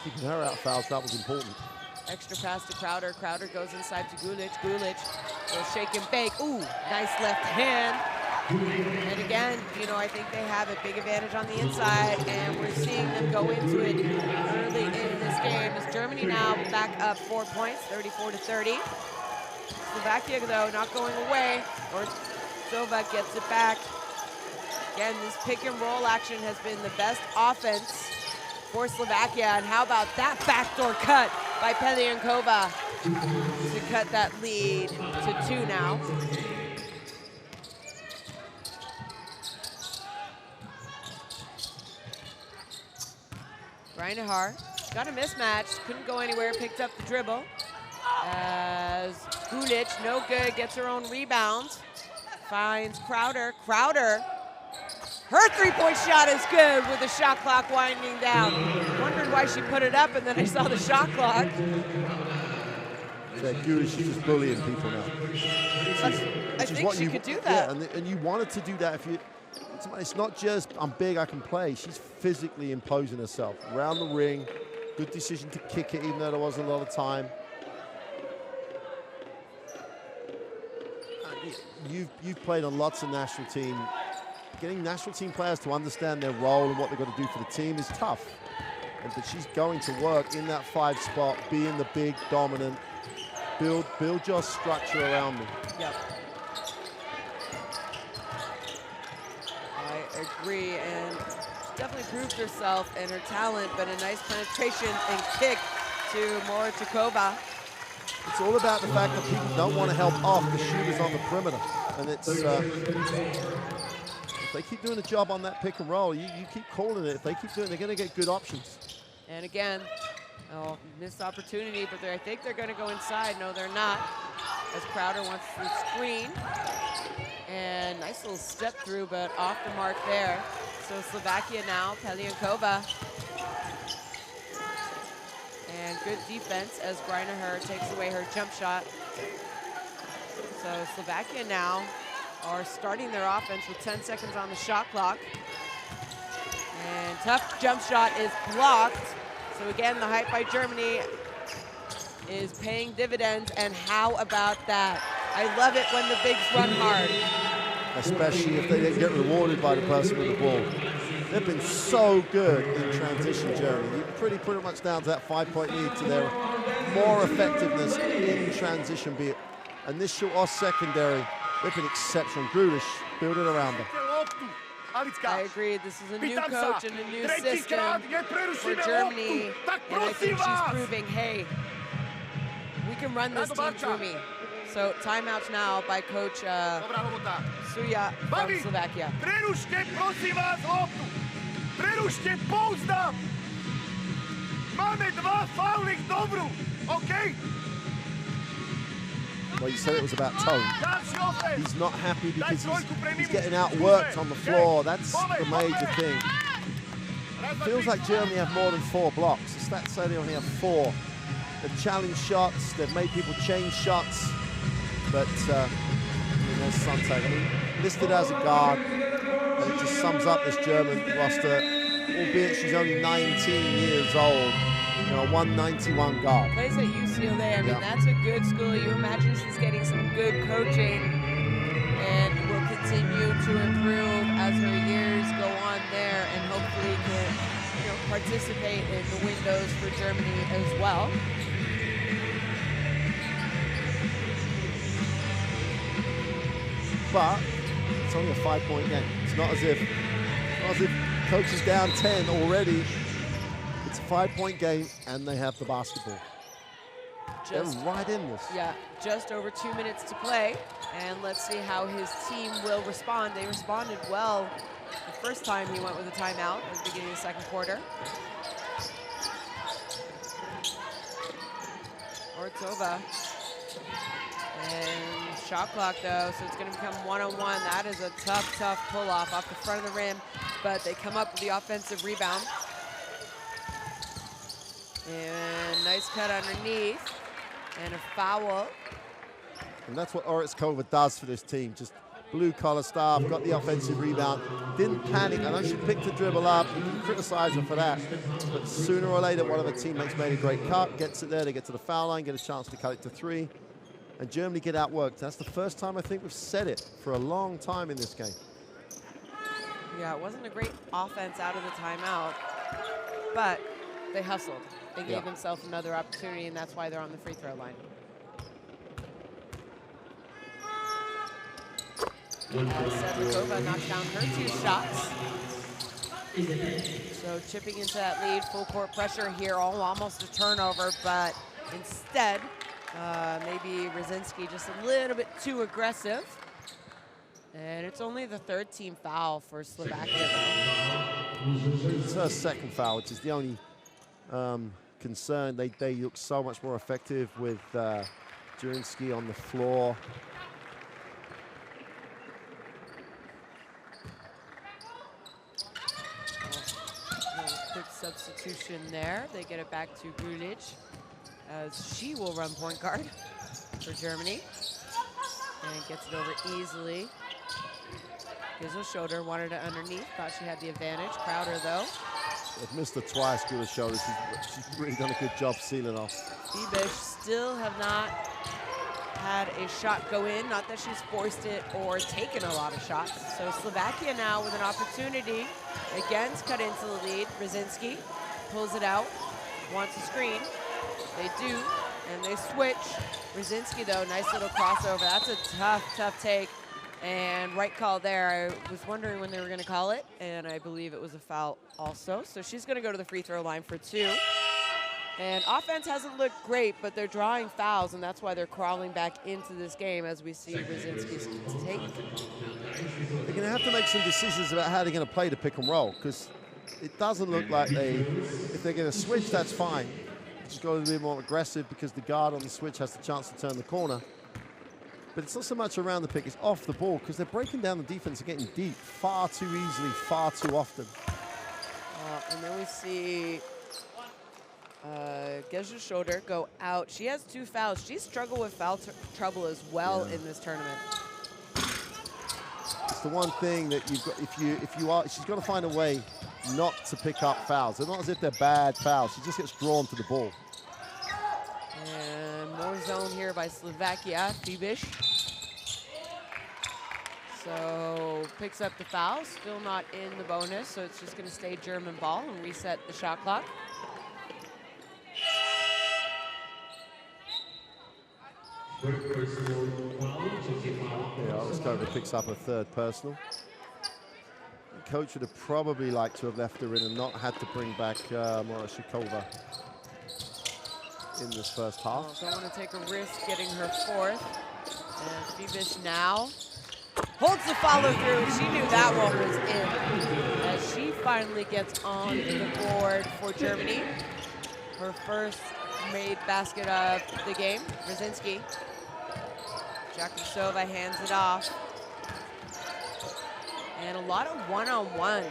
keeping her out of fouls, that was important. Extra pass to Crowder. Crowder goes inside to Gulic. Gulic will shake and bake. Ooh, nice left hand. And again, you know, I think they have a big advantage on the inside, and we're seeing them go into it early in this game. As Germany now back up 4 points, 34-30. Slovakia, though, not going away. Or Silva gets it back. Again, this pick and roll action has been the best offense for Slovakia. And how about that backdoor cut by Pelyankova to cut that lead to 2 now. Reinhardt got a mismatch, couldn't go anywhere, picked up the dribble. As Gulic, no good, gets her own rebound. Finds Crowder. Crowder, her three-point shot is good with the shot clock winding down. Wondered why she put it up, and then I saw the shot clock. Yeah, Gulic, she's just bullying people now. I think she could do that. Yeah, and you wanted to do that if you... It's not just, I'm big, I can play. She's physically imposing herself around the ring. Good decision to kick it, even though there wasn't a lot of time. You've played on lots of national team. Getting national team players to understand their role and what they've got to do for the team is tough. But she's going to work in that 5 spot, being the big, dominant, build your structure around them. Yep. I agree, and definitely proved herself and her talent, but a nice penetration and kick to Moritz-Kova. It's all about the fact that people don't want to help off the shooters on the perimeter. And it's, if they keep doing a job on that pick and roll, you keep calling it. If they keep doing it, they're going to get good options. And again, missed opportunity, but I think they're going to go inside. No, they're not, as Crowder wants the screen. And nice little step through, but off the mark there. So Slovakia now, Pelyankova. And good defense as Reinhardt takes away her jump shot. So Slovakia now are starting their offense with 10 seconds on the shot clock. And tough jump shot is blocked. So again, the hype by Germany is paying dividends, and how about that? I love it when the bigs run hard. Especially if they didn't get rewarded by the person with the ball. They've been so good in transition, Germany. Pretty much down to that 5-point lead to their more effectiveness in transition, be it initial or secondary. They've been exceptional. Grudish building around them. I agree. This is a new coach and a new system for Germany, and I think she's proving, hey, we can run this team through me. So timeouts now by Coach Suja from Slovakia. Prerušte, prosím vás, loptu! Prerušte, pouzdám! Máme 2 fauly k dobru, OK? Well, you said it was about tone. He's not happy because he's getting outworked on the floor. That's the major thing. It feels like Germany have more than 4 blocks. The stats say they only have 4. They've challenged shots, they've made people change shots, but there's Sontag. I mean, listed as a guard, and it just sums up this German roster, albeit she's only 19 years old. You know, 191 guard. Plays at UCLA. I mean, that's a good school. You imagine she's getting some good coaching and will continue to improve as her years go on there, and hopefully can, you know, participate in the windows for Germany as well. But it's only a 5-point game. It's not as if coach is down 10 already. It's a 5-point game, and they have the basketball. They're right in this. Yeah, just over 2 minutes to play, and let's see how his team will respond. They responded well The first time he went with a timeout at the beginning of the second quarter. Ortova. And shot clock though, so it's going to become one-on-one. That is a tough, tough pull-off off the front of the rim, but they come up with the offensive rebound. And nice cut underneath, and a foul. And that's what Ortova does for this team. Just blue-collar stuff, got the offensive rebound, didn't panic. I know she picked the dribble up, you can criticize her for that, but sooner or later, one of her teammates made a great cut, gets it there, they get to the foul line, get a chance to cut it to three, and Germany get outworked. That's the first time I think we've said it for a long time in this game. Yeah, it wasn't a great offense out of the timeout, but they hustled. They gave themselves another opportunity, and that's why they're on the free throw line. Sedlikova knocks down her 2 shots. So chipping into that lead, full court pressure here, almost a turnover, but instead, maybe Rosinsky just a little bit too aggressive. And it's only the 3rd team foul for Slovakia, though. It's her 2nd foul, which is the only concern. They look so much more effective with Jurinsky on the floor. Quick substitution there. They get it back to Gulic as she will run point guard for Germany. And gets it over easily. Gives a shoulder, wanted it underneath, thought she had the advantage. Crowder, though. They've missed her twice, good a shoulder. She's really done a good job sealing off. FIBA still have not had a shot go in. Not that she's forced it or taken a lot of shots. So Slovakia now with an opportunity. Again's cut into the lead. Rosinsky pulls it out, wants a screen. They do, and they switch. Rosinsky, though, nice little crossover. That's a tough, tough take. And right call there. I was wondering when they were going to call it, and I believe it was a foul also. So she's going to go to the free throw line for 2. And offense hasn't looked great, but they're drawing fouls, and that's why they're crawling back into this game as we see Rosinsky's take. They're going to have to make some decisions about how they're going to play the pick and roll, because it doesn't look like if they're going to switch, that's fine. Just go a little bit more aggressive because the guard on the switch has the chance to turn the corner. But it's not so much around the pick, it's off the ball, because they're breaking down the defense and getting deep far too easily, far too often. And then we see Gezha Schroeder go out. She has 2 fouls. She's struggled with foul trouble as well in this tournament. It's the one thing that you've got, she's got to find a way not to pick up fouls. They're not as if they're bad fouls. She just gets drawn to the ball. And more zone here by Slovakia. Fibish. So picks up the foul. Still not in the bonus, so it's just going to stay German ball and reset the shot clock. Yeah, Oskova picks up a 3rd personal. The coach would have probably liked to have left her in and not had to bring back Morashikova in this first half. Don't want to take a risk getting her 4th. And Fibish now holds the follow through. She knew that one was in as she finally gets on the board for Germany. Her first made basket of the game. Rosinsky. Jakusova hands it off. And a lot of one-on-one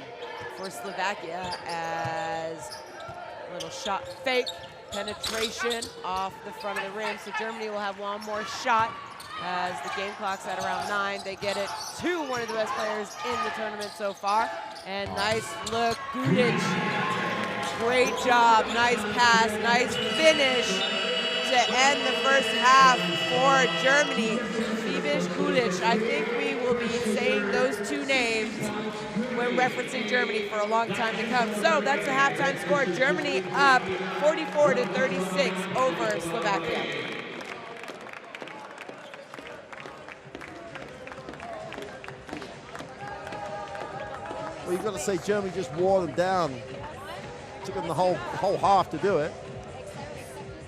for Slovakia as a little shot fake, penetration off the front of the rim. So Germany will have one more shot as the game clock's at around 9. They get it to one of the best players in the tournament so far. And nice look, Gulic. Great job, nice pass, nice finish to end the first half for Germany. Fibish, Gulic, I think we will be saying those 2 names when referencing Germany for a long time to come. So that's the halftime score. Germany up 44-36 over Slovakia. Well, you've got to say Germany just wore them down. Took them the whole half to do it.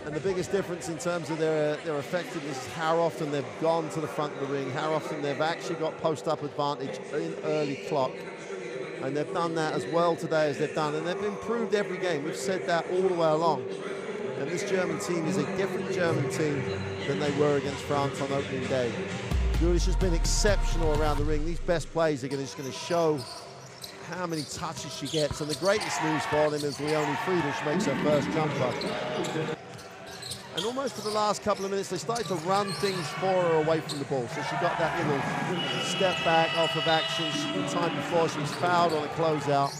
And the biggest difference in terms of their effectiveness is how often they've gone to the front of the ring, how often they've actually got post-up advantage in early clock. And they've done that as well today as they've done. And they've improved every game. We've said that all the way along. And this German team is a different German team than they were against France on opening day. Julius has been exceptional around the ring. These best plays are just going to show how many touches she gets. And the greatest news for them is Leonie Friedrich makes her first jumper. And almost for the last couple of minutes, they started to run things for her away from the ball. So she got that little step back off of action. The time before she was fouled on a closeout.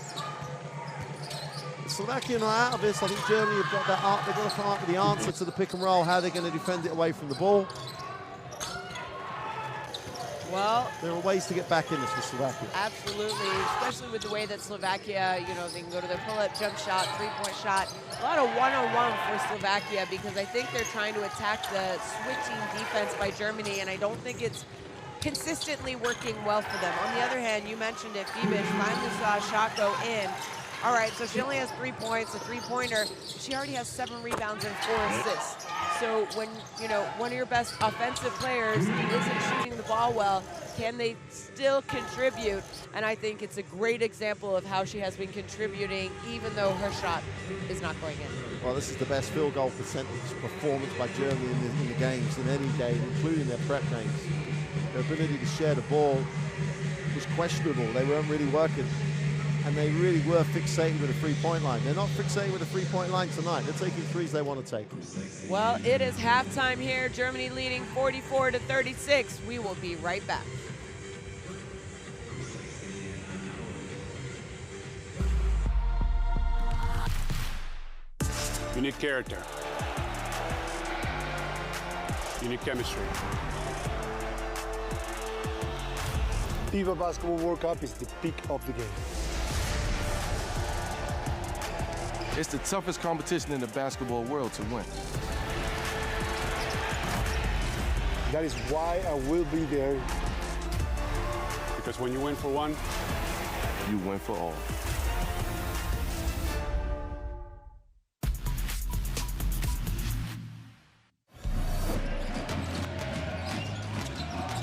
Slovakia are out of this. I think Germany have got that up. They've got to come up with the answer to the pick and roll, how they're going to defend it away from the ball. Well, there are ways to get back in this for Slovakia. Absolutely, especially with the way that Slovakia, you know, they can go to their pull-up, jump shot, three-point shot. A lot of one-on-one for Slovakia because I think they're trying to attack the switching defense by Germany, and I don't think it's consistently working well for them. On the other hand, you mentioned it, FIBA finally saw a shot go in. All right, so she only has 3 points, a three-pointer. She already has 7 rebounds and 4 assists. So when, you know, one of your best offensive players isn't shooting the ball well, can they still contribute? And I think it's a great example of how she has been contributing even though her shot is not going in. Well, this is the best field goal percentage performance by Germany in the games, in any game, including their prep games. Their ability to share the ball was questionable. They weren't really working. And they really were fixated with a three-point line. They're not fixated with a three-point line tonight. They're taking threes they want to take. Well, it is halftime here. Germany leading 44-36. We will be right back. You need character. You need chemistry. FIBA Basketball World Cup is the peak of the game. It's the toughest competition in the basketball world to win. That is why I will be there. Because when you win for one, you win for all.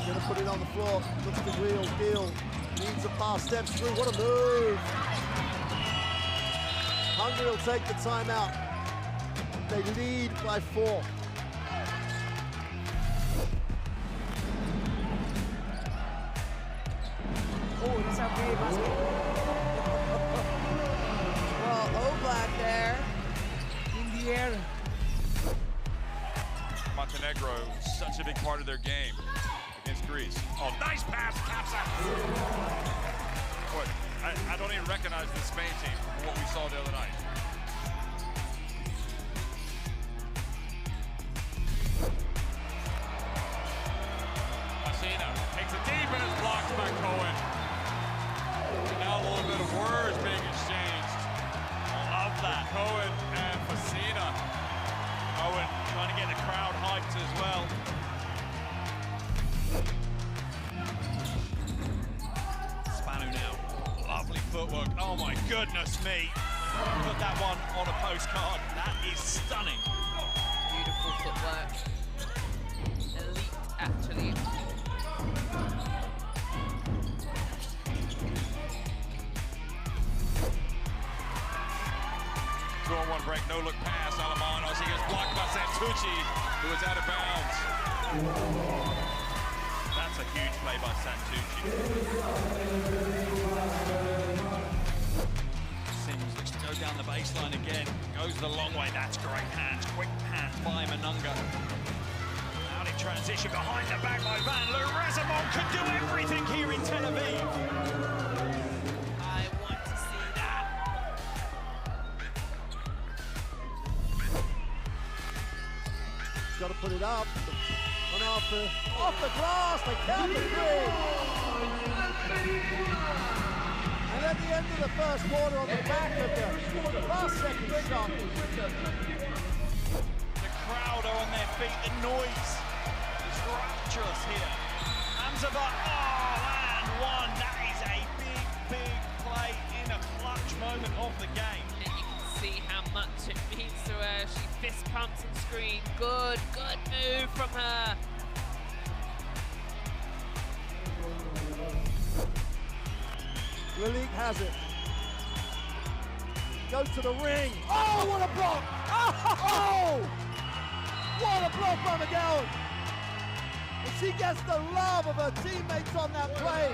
Gonna put it on the floor. Looks the real deal. Needs a pass, steps through. What a move! Hungary will take the timeout. They lead by 4. Oh, that's how big it was. Well, Oblak there in the air. Montenegro, such a big part of their game against Greece. Oh, nice pass, Kapsa. Boy, I don't even recognize the Spain team from what we saw the other night. Fasina takes it deep and it's blocked by Cohen. Now a little bit of words being exchanged. Love that. Cohen and Fasina. Cohen trying to get the crowd hyped as well. Lovely footwork. Oh my goodness me. Put that one on a postcard. That is stunning. Beautiful footwork. Elite, actually. 2-on-1 break, no look pass. Alamanos, he gets blocked by Santucci, who is out of bounds. That's a huge play by Santucci. Sims looks to go down the baseline again. Goes the long way. That's great hands. Quick hands by Manunga. Out in transition behind the back by Van Loo. Razamon can do everything here in Tel Aviv. I want to see that. Got to put it up. And off the glass, they count the 3. And at the end of the first quarter, on the back of the last second shot. The crowd are on their feet. The noise is rapturous here. Hamzava, and one. That is a big, big play in a clutch moment of the game. And you can see how much it means to her. She fist pumps and screams. Good move from her. Lalique has it. Goes to the ring. Oh, what a block! Oh! What a block by McGowan! And she gets the love of her teammates on that play.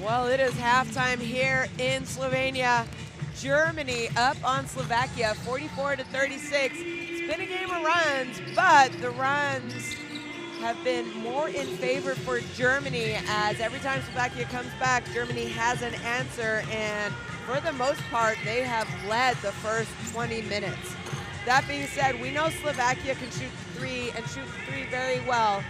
Well, it is halftime here in Slovenia. Germany up on Slovakia, 44-36. It's been a game of runs, but the runs have been more in favor for Germany, as every time Slovakia comes back, Germany has an answer, and for the most part, they have led the first 20 minutes. That being said, we know Slovakia can shoot three and shoot three very well,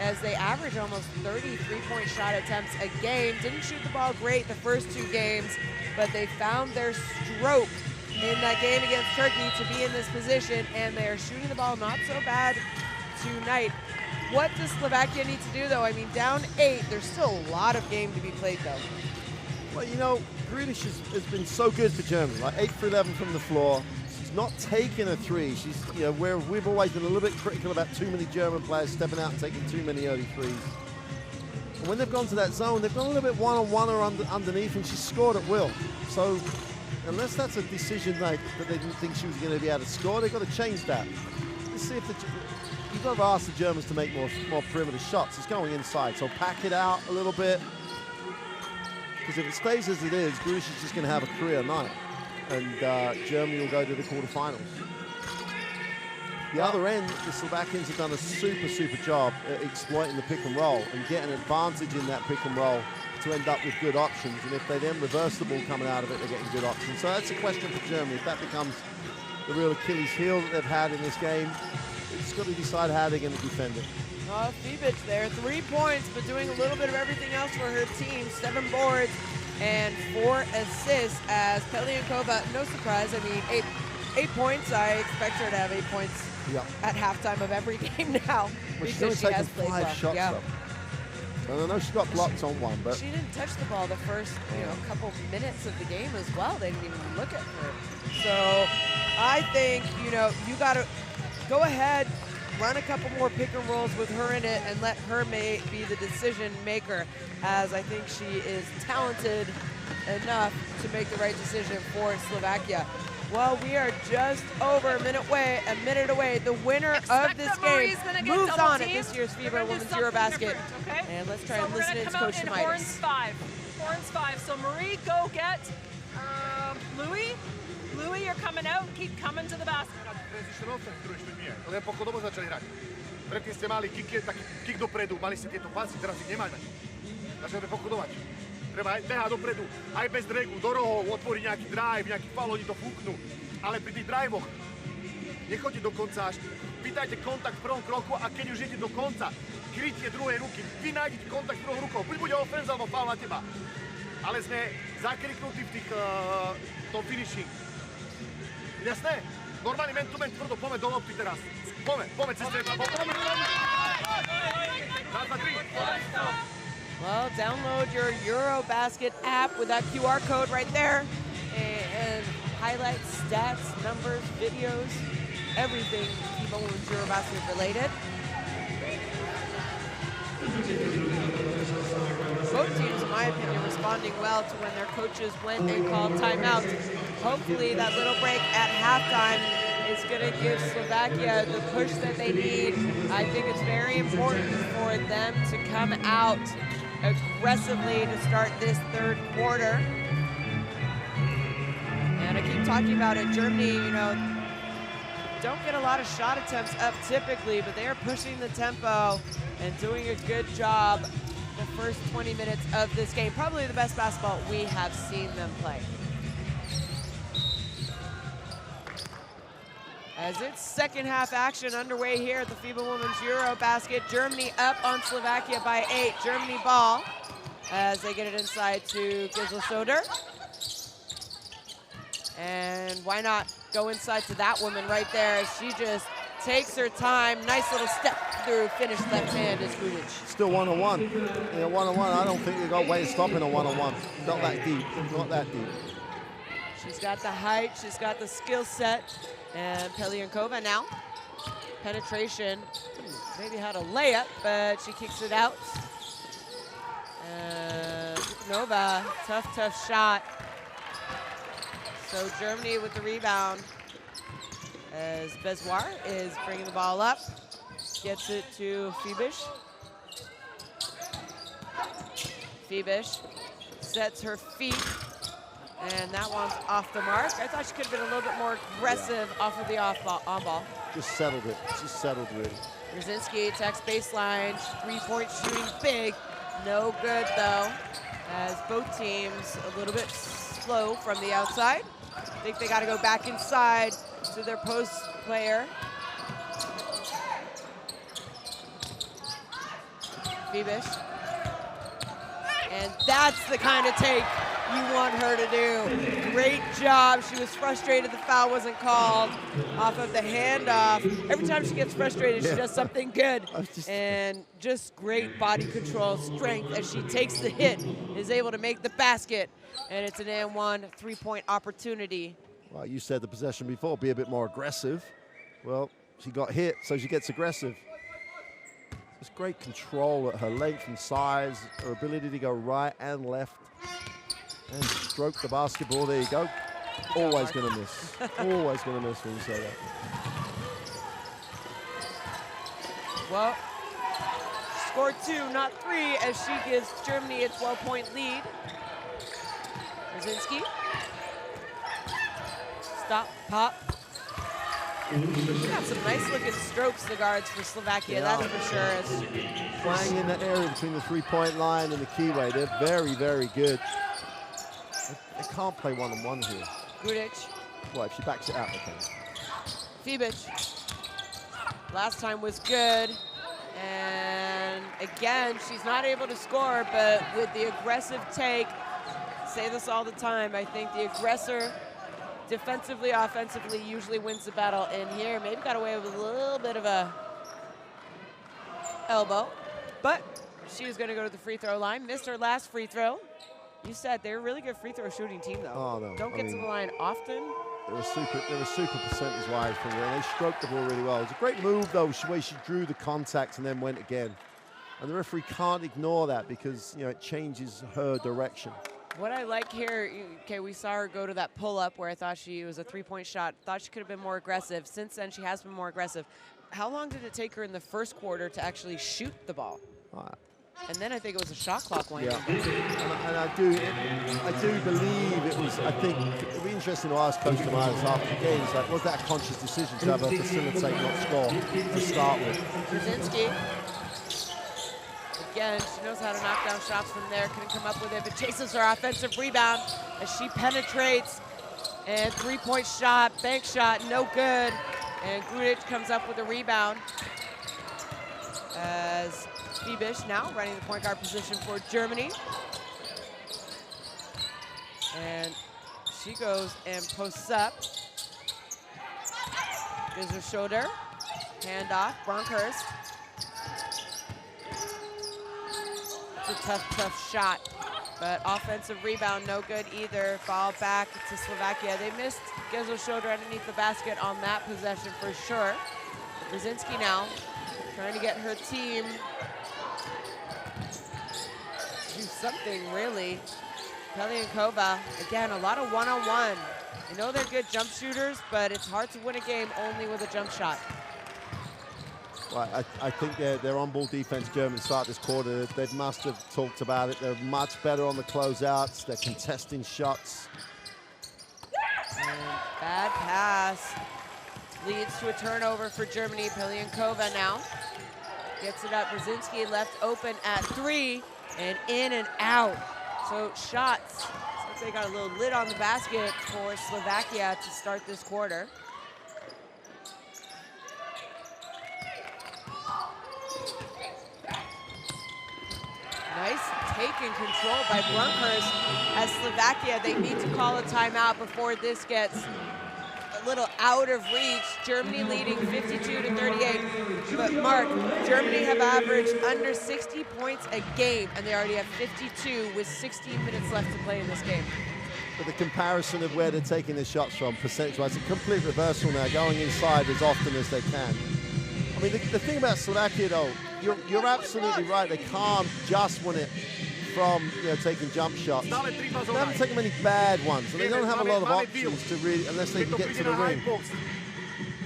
as they average almost 30 three-point shot attempts a game. Didn't shoot the ball great the first two games, but they found their stroke in that game against Turkey to be in this position, and they are shooting the ball not so bad tonight. What does Slovakia need to do, though? I mean, down 8, there's still a lot of game to be played, though. Well, you know, Grealish has been so good for Germany, like 8 for 11 from the floor. She's not taking a three. She's, you know, where we've always been a little bit critical about too many German players stepping out and taking too many early threes. And when they've gone to that zone, they've gone a little bit one-on-one or underneath, and she's scored at will. So unless that's a decision that they didn't think she was going to be able to score, they've got to change that. Let's see if you've got to ask the Germans to make more perimeter shots. It's going inside, so pack it out a little bit. Because if it stays as it is, Grealish is just going to have a career night, and Germany will go to the quarterfinals. The other end, the Slovakians have done a super job at exploiting the pick and roll and getting an advantage in that pick and roll to end up with good options. And if they then reverse the ball coming out of it, they're getting good options. So that's a question for Germany. If that becomes the real Achilles heel that they've had in this game, it's got to decide how they're going to defend it. FIBA there, 3 points, but doing a little bit of everything else for her team. 7 boards and 4 assists, as Peliankova, no surprise, I mean, 8 points. I expect her to have 8 points at halftime of every game now, well, because she has played 5 well. shots, though. And I know she got blocked on one, but she didn't touch the ball the first couple minutes of the game as well. They didn't even look at her. So I think, you got to go ahead, run a couple more pick and rolls with her in it, and let her be the decision maker, as I think she is talented enough to make the right decision for Slovakia. Well, we are just over a minute away. The winner of this game moves on at this year's FIBA Women's EuroBasket. Okay? And let's try and listen to his coach, Midas. Horns 5. Horns 5. So Marie, go get Louis. Louis, you're coming out. Keep coming to the basket. Len pochodovo začali hrať. Predtým ste mali kick dopredu, mali ste tieto pasy, teraz ich nemáme. Začneme pochodovať. Treba behať dopredu, aj bez dragu, do rohov, otvoriť nejaký drive, nejaký foul, oni to fúknú. Ale pri tých drivoch nechoďte do konca až. Pýtajte kontakt v prvom kroku, a keď už idete do konca, krytie druhej ruky, vy nájdete kontakt s druhou rukou. Buď bude offense alebo foul na teba. Ale sme zakriknutí v tom finishing. Jasné? Normálny man-to-man tvrdo, poďme do lopty teraz. Poďme cez stredu. Well, download your EuroBasket app with that QR code right there, and highlight stats, numbers, videos, everything FIBA Women's EuroBasket related. Both teams, in my opinion, responding well to when their coaches went and called timeouts. Hopefully that little break at halftime is going to give Slovakia the push that they need. I think it's very important for them to come out aggressively to start this third quarter. And I keep talking about it, Germany, don't get a lot of shot attempts up typically, but they are pushing the tempo and doing a good job the first 20 minutes of this game. Probably the best basketball we have seen them play. As it's second half action underway here at the FIBA Women's EuroBasket. Germany up on Slovakia by 8. Germany ball as they get it inside to Gisela. And why not go inside to that woman right there, as she just takes her time. Nice little step through, finish left hand is Gulic. Still one-on-one. Yeah, one-on-one. I don't think they got a way of stopping a one-on-one. Not that deep. Not that deep. She's got the height. She's got the skill set. And Peliankova now. Penetration. Maybe had a layup, but she kicks it out. Nova, tough shot. So Germany with the rebound, as Bezoir is bringing the ball up. Gets it to Fibish. sets her feet, and that one's off the mark. I thought she could have been a little bit more aggressive off of the on ball. Just settled it. Just settled really. Brzezinski attacks baseline, three-point shooting big. No good though, as both teams a little bit slow from the outside. I think they got to go back inside to their post player. FIBA. And that's the kind of take you want her to do. Great job. She was frustrated the foul wasn't called off of the handoff. Every time she gets frustrated, she does something good. And just great body control, strength as she takes the hit, is able to make the basket. And it's an and-one three-point opportunity. Well, you said the possession before, be a bit more aggressive. Well, she got hit, so she gets aggressive. Just great control at her length and size, her ability to go right and left and stroke the basketball. There you go. Always going to miss. Always going to miss when you say that. Well, scored 2, not 3, as she gives Germany a 12-point lead. Brzezinski. Stop, pop. Got some nice looking strokes, the guards for Slovakia, that's for sure. Playing in that area between the three-point line and the keyway, they're very, very good. They can't play one-on-one here. Gudic. Well, if she backs it out, they can. FIBA. Last time was good. And again, she's not able to score, but with the aggressive take, say this all the time, I think the aggressor defensively, offensively, usually wins the battle. In here, maybe got away with a little bit of a elbow, but she was going to go to the free throw line. Missed her last free throw. You said they're a really good free throw shooting team, though. Oh, no. Don't get to the line often. They were super percentage-wise from there. They stroked the ball really well. It was a great move, though, the way she drew the contact and then went again. And the referee can't ignore that because, you know, it changes her direction. What I like here, okay, we saw her go to that pull-up where I thought she was a three-point shot. Thought she could have been more aggressive. Since then, she has been more aggressive. How long did it take her in the first quarter to actually shoot the ball? And then I think it was a shot clock winding. Yeah, and I do believe it was, I think, it'd be interesting to ask Coach Tomatis after the game, like, was that a conscious decision to have her facilitate, not score, to start with? Brzezinski. Again, she knows how to knock down shots from there. Couldn't come up with it, but chases her offensive rebound as she penetrates. And three-point shot, bank shot, no good. And Gudic comes up with a rebound. As FIBA now running the point guard position for Germany. And she goes and posts up. Gives her shoulder. Hand off, Bronkhorst. It's a tough shot, but offensive rebound, no good either. Ball back to Slovakia. They missed Gezo's shoulder underneath the basket on that possession for sure. Brzezinski now trying to get her team to do something really. Pelienkova, again, a lot of one-on-one. I know they're good jump shooters, but it's hard to win a game only with a jump shot. Well, I think their on-ball defense, Germany, start this quarter, they must have talked about it. They're much better on the closeouts. They're contesting shots. And bad pass leads to a turnover for Germany. Pelienkova now gets it up. Brzezinski left open at 3 and in and out. So shots. So they got a little lid on the basket for Slovakia to start this quarter. Nice take and control by Bronkhorst as Slovakia, they need to call a timeout before this gets a little out of reach. Germany leading 52-38. But Mark, Germany have averaged under 60 points a game, and they already have 52 with 16 minutes left to play in this game. But the comparison of where they're taking their shots from, percentage-wise, a complete reversal now, going inside as often as they can. I mean, the thing about Slovakia, though, you're absolutely right. They can't just win it from, you know, taking jump shots. They haven't taken many bad ones, and they don't have a lot of options to really, unless they can get to the ring.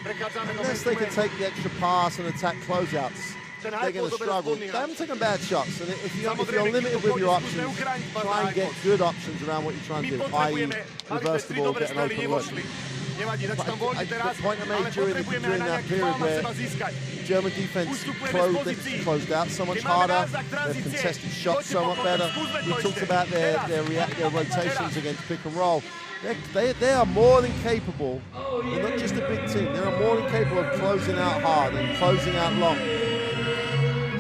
Unless they can take the extra pass and attack closeouts. they're going to struggle. They haven't taken bad shots, and if you're limited with your options, try and get good options around what you're trying to do, i.e. reverse the ball, get an open look. The point I made during that period where German defense closed out so much harder, they've contested shots so much better. We talked about their rotations against pick and roll. They are more than capable. They're not just a big team. They are more than capable of closing out hard and closing out long.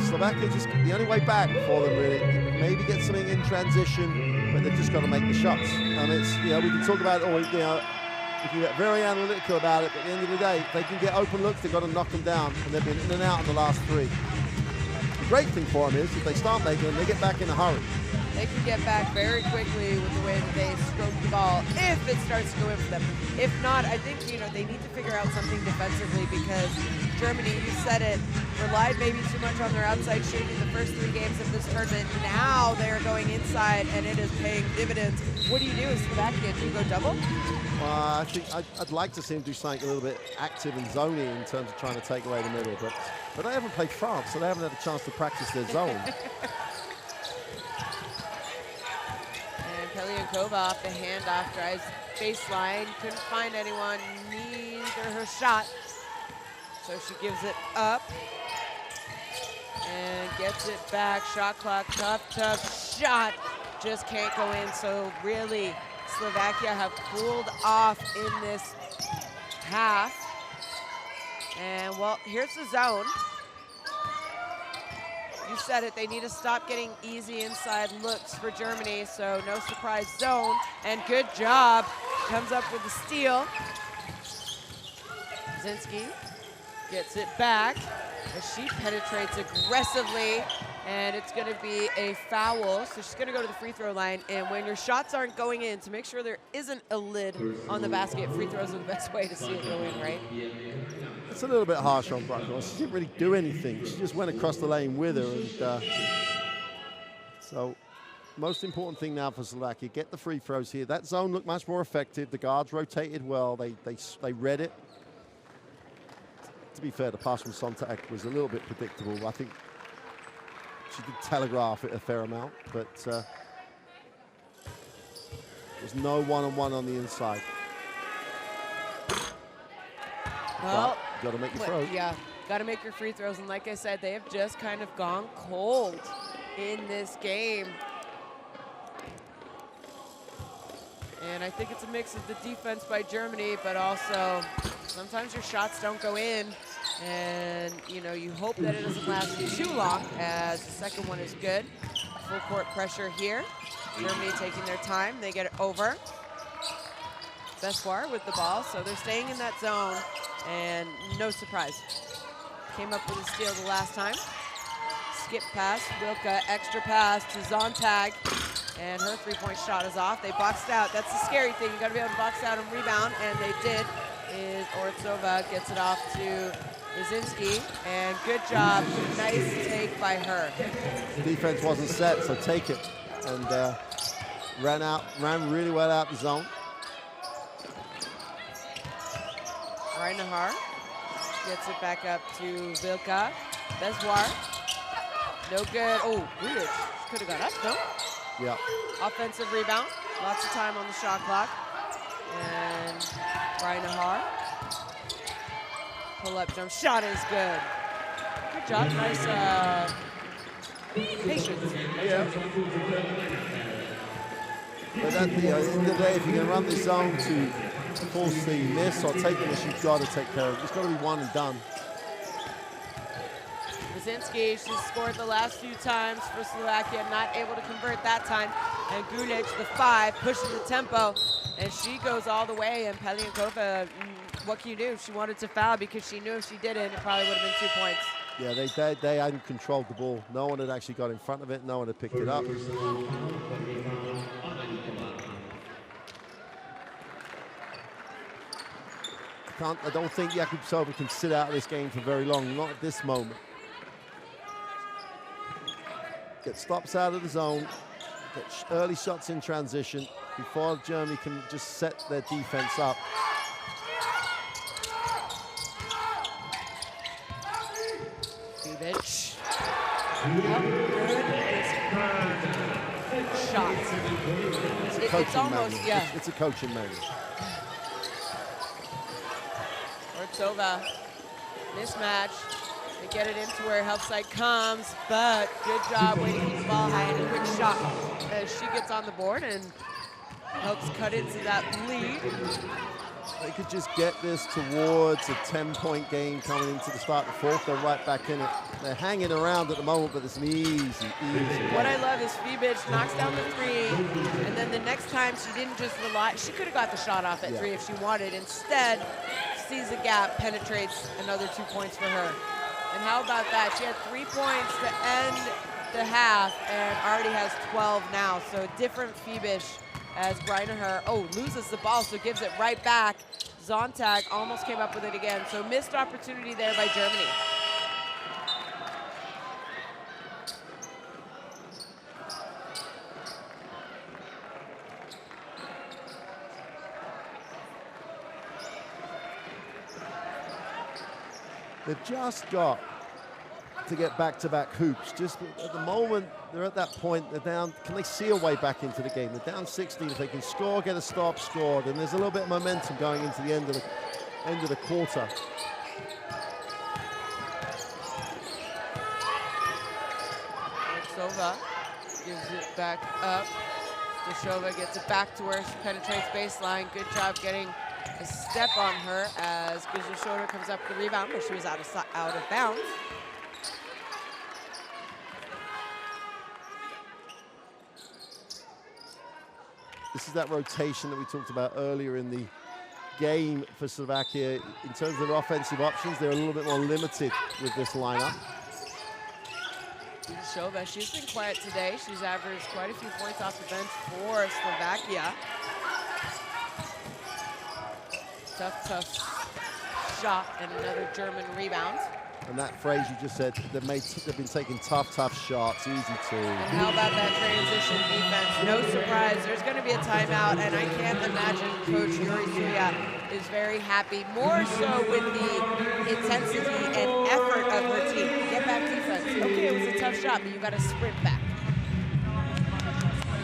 Slovakia just the only way back for them really. Maybe get something in transition, but they've just got to make the shots. And it's we can talk about it all. We can get very analytical about it, but at the end of the day, if they can get open looks, they've got to knock them down, and they've been in and out in the last 3. The great thing for them is if they start making them, they get back in a hurry. They can get back very quickly with the way that they stroke the ball if it starts to go in for them. If not, I think they need to figure out something defensively because Germany, you said it, relied maybe too much on their outside shooting in the first 3 games of this tournament. Now they're going inside and it is paying dividends. What do you do as Slovakia? Do you go double? I think I'd like to see them do something a little bit active and zony in terms of trying to take away the middle, but they haven't played France, so they haven't had a chance to practice their zone. Peliankova off the handoff, drives baseline, couldn't find anyone, neither her shot. So she gives it up and gets it back. Shot clock, tough shot, just can't go in. So really, Slovakia have cooled off in this half. And well, here's the zone. You said it, they need to stop getting easy inside looks for Germany, so no surprise zone, and good job. Comes up with the steal. Zinski gets it back, as she penetrates aggressively, and it's gonna be a foul, so she's gonna go to the free throw line, and when your shots aren't going in, to make sure there isn't a lid on the basket, free throws are the best way to see it go in, right? It's a little bit harsh on Bruckner. She didn't really do anything. She just went across the lane with her. And so most important thing now for Slovakia, get the free throws here. That zone looked much more effective. The guards rotated well. They read it. To be fair, the pass from Sontag was a little bit predictable. I think she did telegraph it a fair amount, but there's no one-on-one on the inside. Well, got to make your throws. Yeah, got to make your free throws. And like I said, they have just kind of gone cold in this game. And I think it's a mix of the defense by Germany, but also sometimes your shots don't go in. And, you hope that it doesn't last too long, as the second one is good. Full court pressure here. Germany taking their time. They get it over. Bessoir with the ball, so they're staying in that zone. And no surprise. Came up with a steal the last time. Skip pass, Wilka, extra pass to Zontag. And her three-point shot is off. They boxed out. That's the scary thing. You got to be able to box out and rebound, and they did. Ortsova gets it off to Brzezinski, and good job. Nice take by her. The defense wasn't set, so take it. And ran really well out the zone. Reinhard gets it back up to Wilka. Bessoir. No good. Oh, Gulic could have got up, no? Yeah. Offensive rebound. Lots of time on the shot clock. And Reinhard. Pull-up jump shot is good. Good job. Nice patience. Yeah. But at the end of the day, if you're going to run the zone to force the miss or take the miss, you've got to take care of it. It's got to be one and done. Brzezinski, she's scored the last few times for Slovakia, not able to convert that time. And Gulic, the 5, pushes the tempo, and she goes all the way. And Peliankova, what can you do? She wanted to foul because she knew if she didn't, it probably would have been 2 points. Yeah, they hadn't controlled the ball. No one had actually got in front of it. No one had picked it up. I don't think Jakubsova can sit out of this game for very long, not at this moment. Get stops out of the zone, get early shots in transition before Germany can just set their defense up. Gulic How good is her shots? It's almost, yeah. It's a coaching manual. Ortsova, mismatch. They get it into where help side comes, but good job waiting to keep the ball high and a quick shot as she gets on the board and helps cut into that lead. They could just get this towards a 10-point game coming into the start of the fourth. They're right back in it. They're hanging around at the moment, but it's an easy game. What I love is FIBA knocks down the three, and then the next time she didn't just rely, she could have got the shot off at three if she wanted. Instead, sees a gap, penetrates, another 2 points for her. And how about that? She had 3 points to end the half and already has 12 now. So different FIBA as Breinaher, loses the ball, so gives it right back. Zontag almost came up with it again. So missed opportunity there by Germany. They've just got to get back-to-back hoops. Just at the moment, they're at that point, they're down. Can they see a way back into the game? They're down 16. If they can score, get a stop, scored, and there's a little bit of momentum going into the end of the quarter. Ortsova gives it back up. Deshova gets it back to where she penetrates baseline. Good job getting a step on her as Gizushoda comes up with the rebound, but she was out of bounds. This is that rotation that we talked about earlier in the game for Slovakia. In terms of their offensive options, they're a little bit more limited with this lineup. Gizushoda, she's been quiet today. She's averaged quite a few points off the bench for Slovakia. Tough shot and another German rebound. And that phrase you just said, they've been taking tough shots, easy to. And how about that transition defense? No surprise, there's going to be a timeout, and I can't imagine Coach Yuri Suya is very happy, more so with the intensity and effort of her team. Get back defense. Okay, it was a tough shot, but you got to sprint back.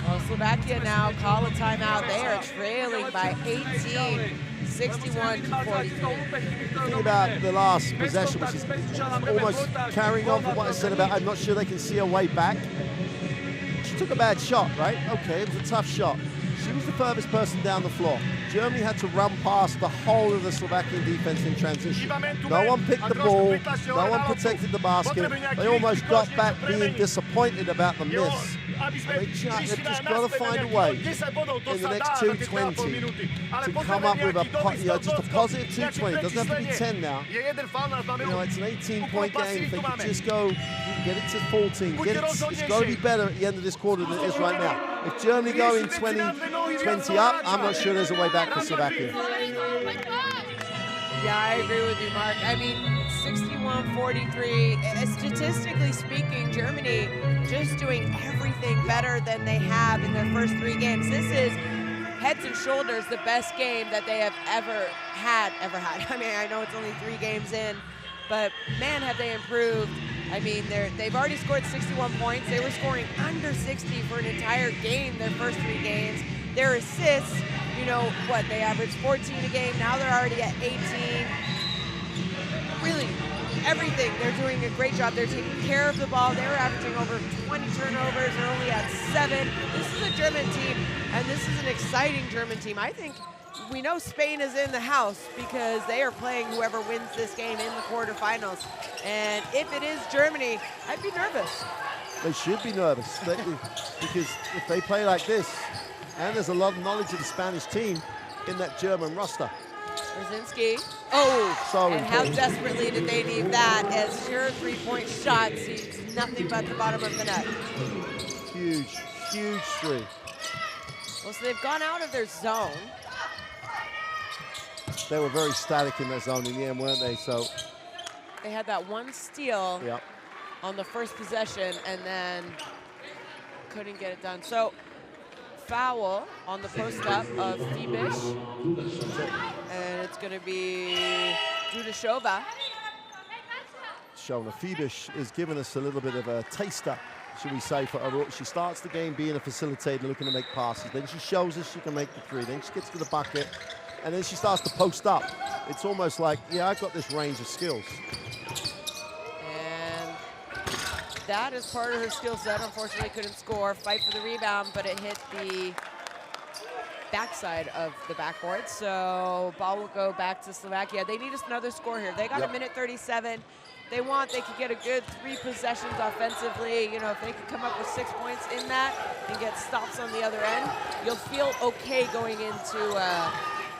Well, Slovakia now call a timeout. They are trailing by 18. 61 to 43. Think about the last possession, which is almost carrying on from what I said about I'm not sure they can see a way back. She took a bad shot, right? Okay, it was a tough shot. She was the furthest person down the floor. Germany had to run past the whole of the Slovakian defense in transition. No one picked the ball, no one protected the basket. They almost got back being disappointed about the miss. They've just got to find a way in the next 220 to come up with just a positive 220. It doesn't have to be 10 now. It's an 18-point game. If they could just go get it to 14, it's got to be better at the end of this quarter than it is right now. If Germany go in 20 up, I'm not sure there's a way back for Slovakia. Yeah, I agree with you, Mark. I mean, 61-43. Statistically speaking, Germany just doing everything better than they have in their first 3 games. This is heads and shoulders the best game that they have ever had. I mean, I know it's only 3 games in, but man, have they improved. I mean, they've already scored 61 points. They were scoring under 60 for an entire game their first 3 games. Their assists, they averaged 14 a game. Now they're already at 18. Really, everything. They're doing a great job. They're taking care of the ball. They were averaging over 20 turnovers. They're only at 7. This is a German team, and this is an exciting German team. I think we know Spain is in the house because they are playing whoever wins this game in the quarterfinals. And if it is Germany, I'd be nervous. They should be nervous because if they play like this, and there's a lot of knowledge of the Spanish team in that German roster. Brzezinski. So and how desperately did they need that as your 3-point shot sees nothing but the bottom of the net. Huge 3. Well, so they've gone out of their zone. They were very static in their zone in the end, weren't they? So they had that one steal on the first possession and then couldn't get it done. So foul on the post-up of FIBA, and it's going to be Dudashova. shown her. FIBA is giving us a little bit of a taster, should we say, for her. She starts the game being a facilitator, looking to make passes. Then she shows us she can make the three. Then she gets to the bucket, and then she starts to post up. It's almost like, yeah, I've got this range of skills. And that is part of her skill set. Unfortunately, couldn't score. Fight for the rebound, but it hit the backside of the backboard. So ball will go back to Slovakia. They need us another score here. They got a minute 37. They could get a good 3 possessions offensively. You know, if they could come up with 6 points in that and get stops on the other end, you'll feel okay going into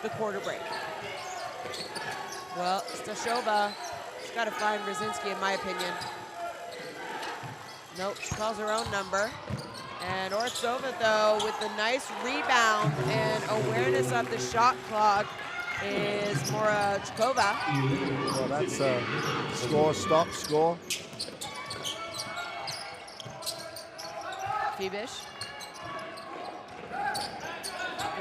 the quarter break. Well, Stashova, she's got to find Brzezinski, in my opinion. Nope, she calls her own number. And Ortsova, though, with the nice rebound and awareness of the shot clock, is Morachkova. Well, that's score, stop, score. Fibish.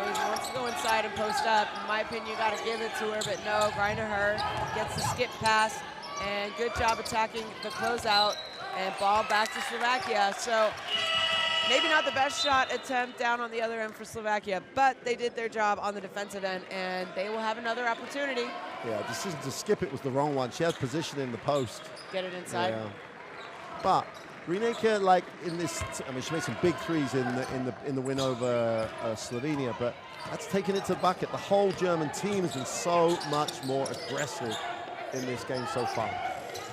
Wants to go inside and post up. In my opinion, you got to give it to her, but no, grind to her. Gets the skip pass, and good job attacking the closeout, and ball back to Slovakia. So maybe not the best shot attempt down on the other end for Slovakia, but they did their job on the defensive end, and they will have another opportunity. Yeah, decision to skip it was the wrong one. She had position in the post. Get it inside. Yeah. But Grineka, like in this, I mean, she made some big threes in the win over Slovenia, but that's taking it to the bucket. The whole German team has been so much more aggressive in this game so far.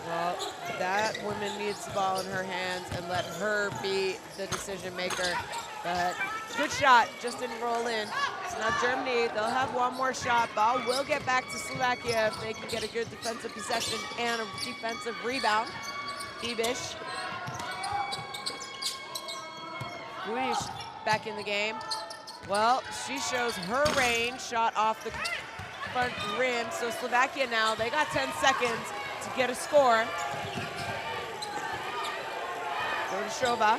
Well, that woman needs the ball in her hands and let her be the decision maker. But good shot, just didn't roll in. So now Germany, they'll have one more shot. Ball will get back to Slovakia if they can get a good defensive possession and a defensive rebound. Ibish. Guish back in the game. Well, she shows her range, shot off the front rim. So Slovakia now, they got 10 seconds to get a score. Gordashova.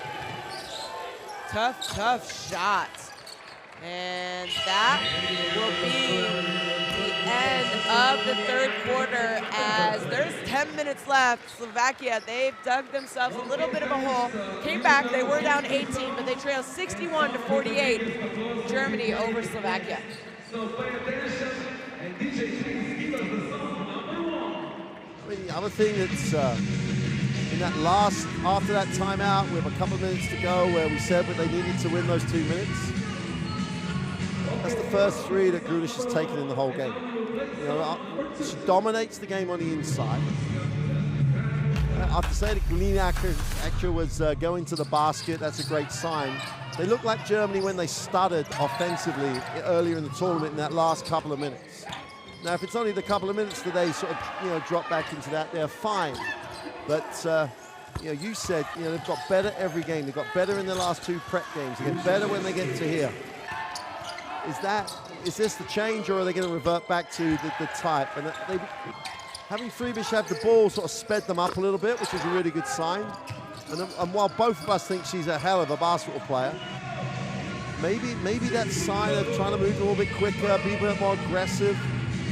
Tough shot. And that will be the end of the third quarter as there's 10 minutes left. Slovakia, they've dug themselves a little bit of a hole. Came back, they were down 18, but they trail 61-48. Germany over Slovakia. I mean, the other thing that's in that after that timeout with a couple of minutes to go where we said that they needed to win those 2 minutes, that's the first three that Grudish has taken in the whole game. You know, she dominates the game on the inside. After saying that Glinaka was going to the basket, that's a great sign. They look like Germany when they started offensively earlier in the tournament in that last couple of minutes. Now, if it's only the couple of minutes that they sort of, you know, drop back into that, they're fine. But, you know, you said, you know, they've got better every game. They've got better in the last 2 prep games. They get better when they get to here. Is this the change, or are they going to revert back to the type? And having Friedrich have the ball sort of sped them up a little bit, which is a really good sign. And while both of us think she's a hell of a basketball player, maybe that sign of trying to move a little bit quicker, be a bit more aggressive,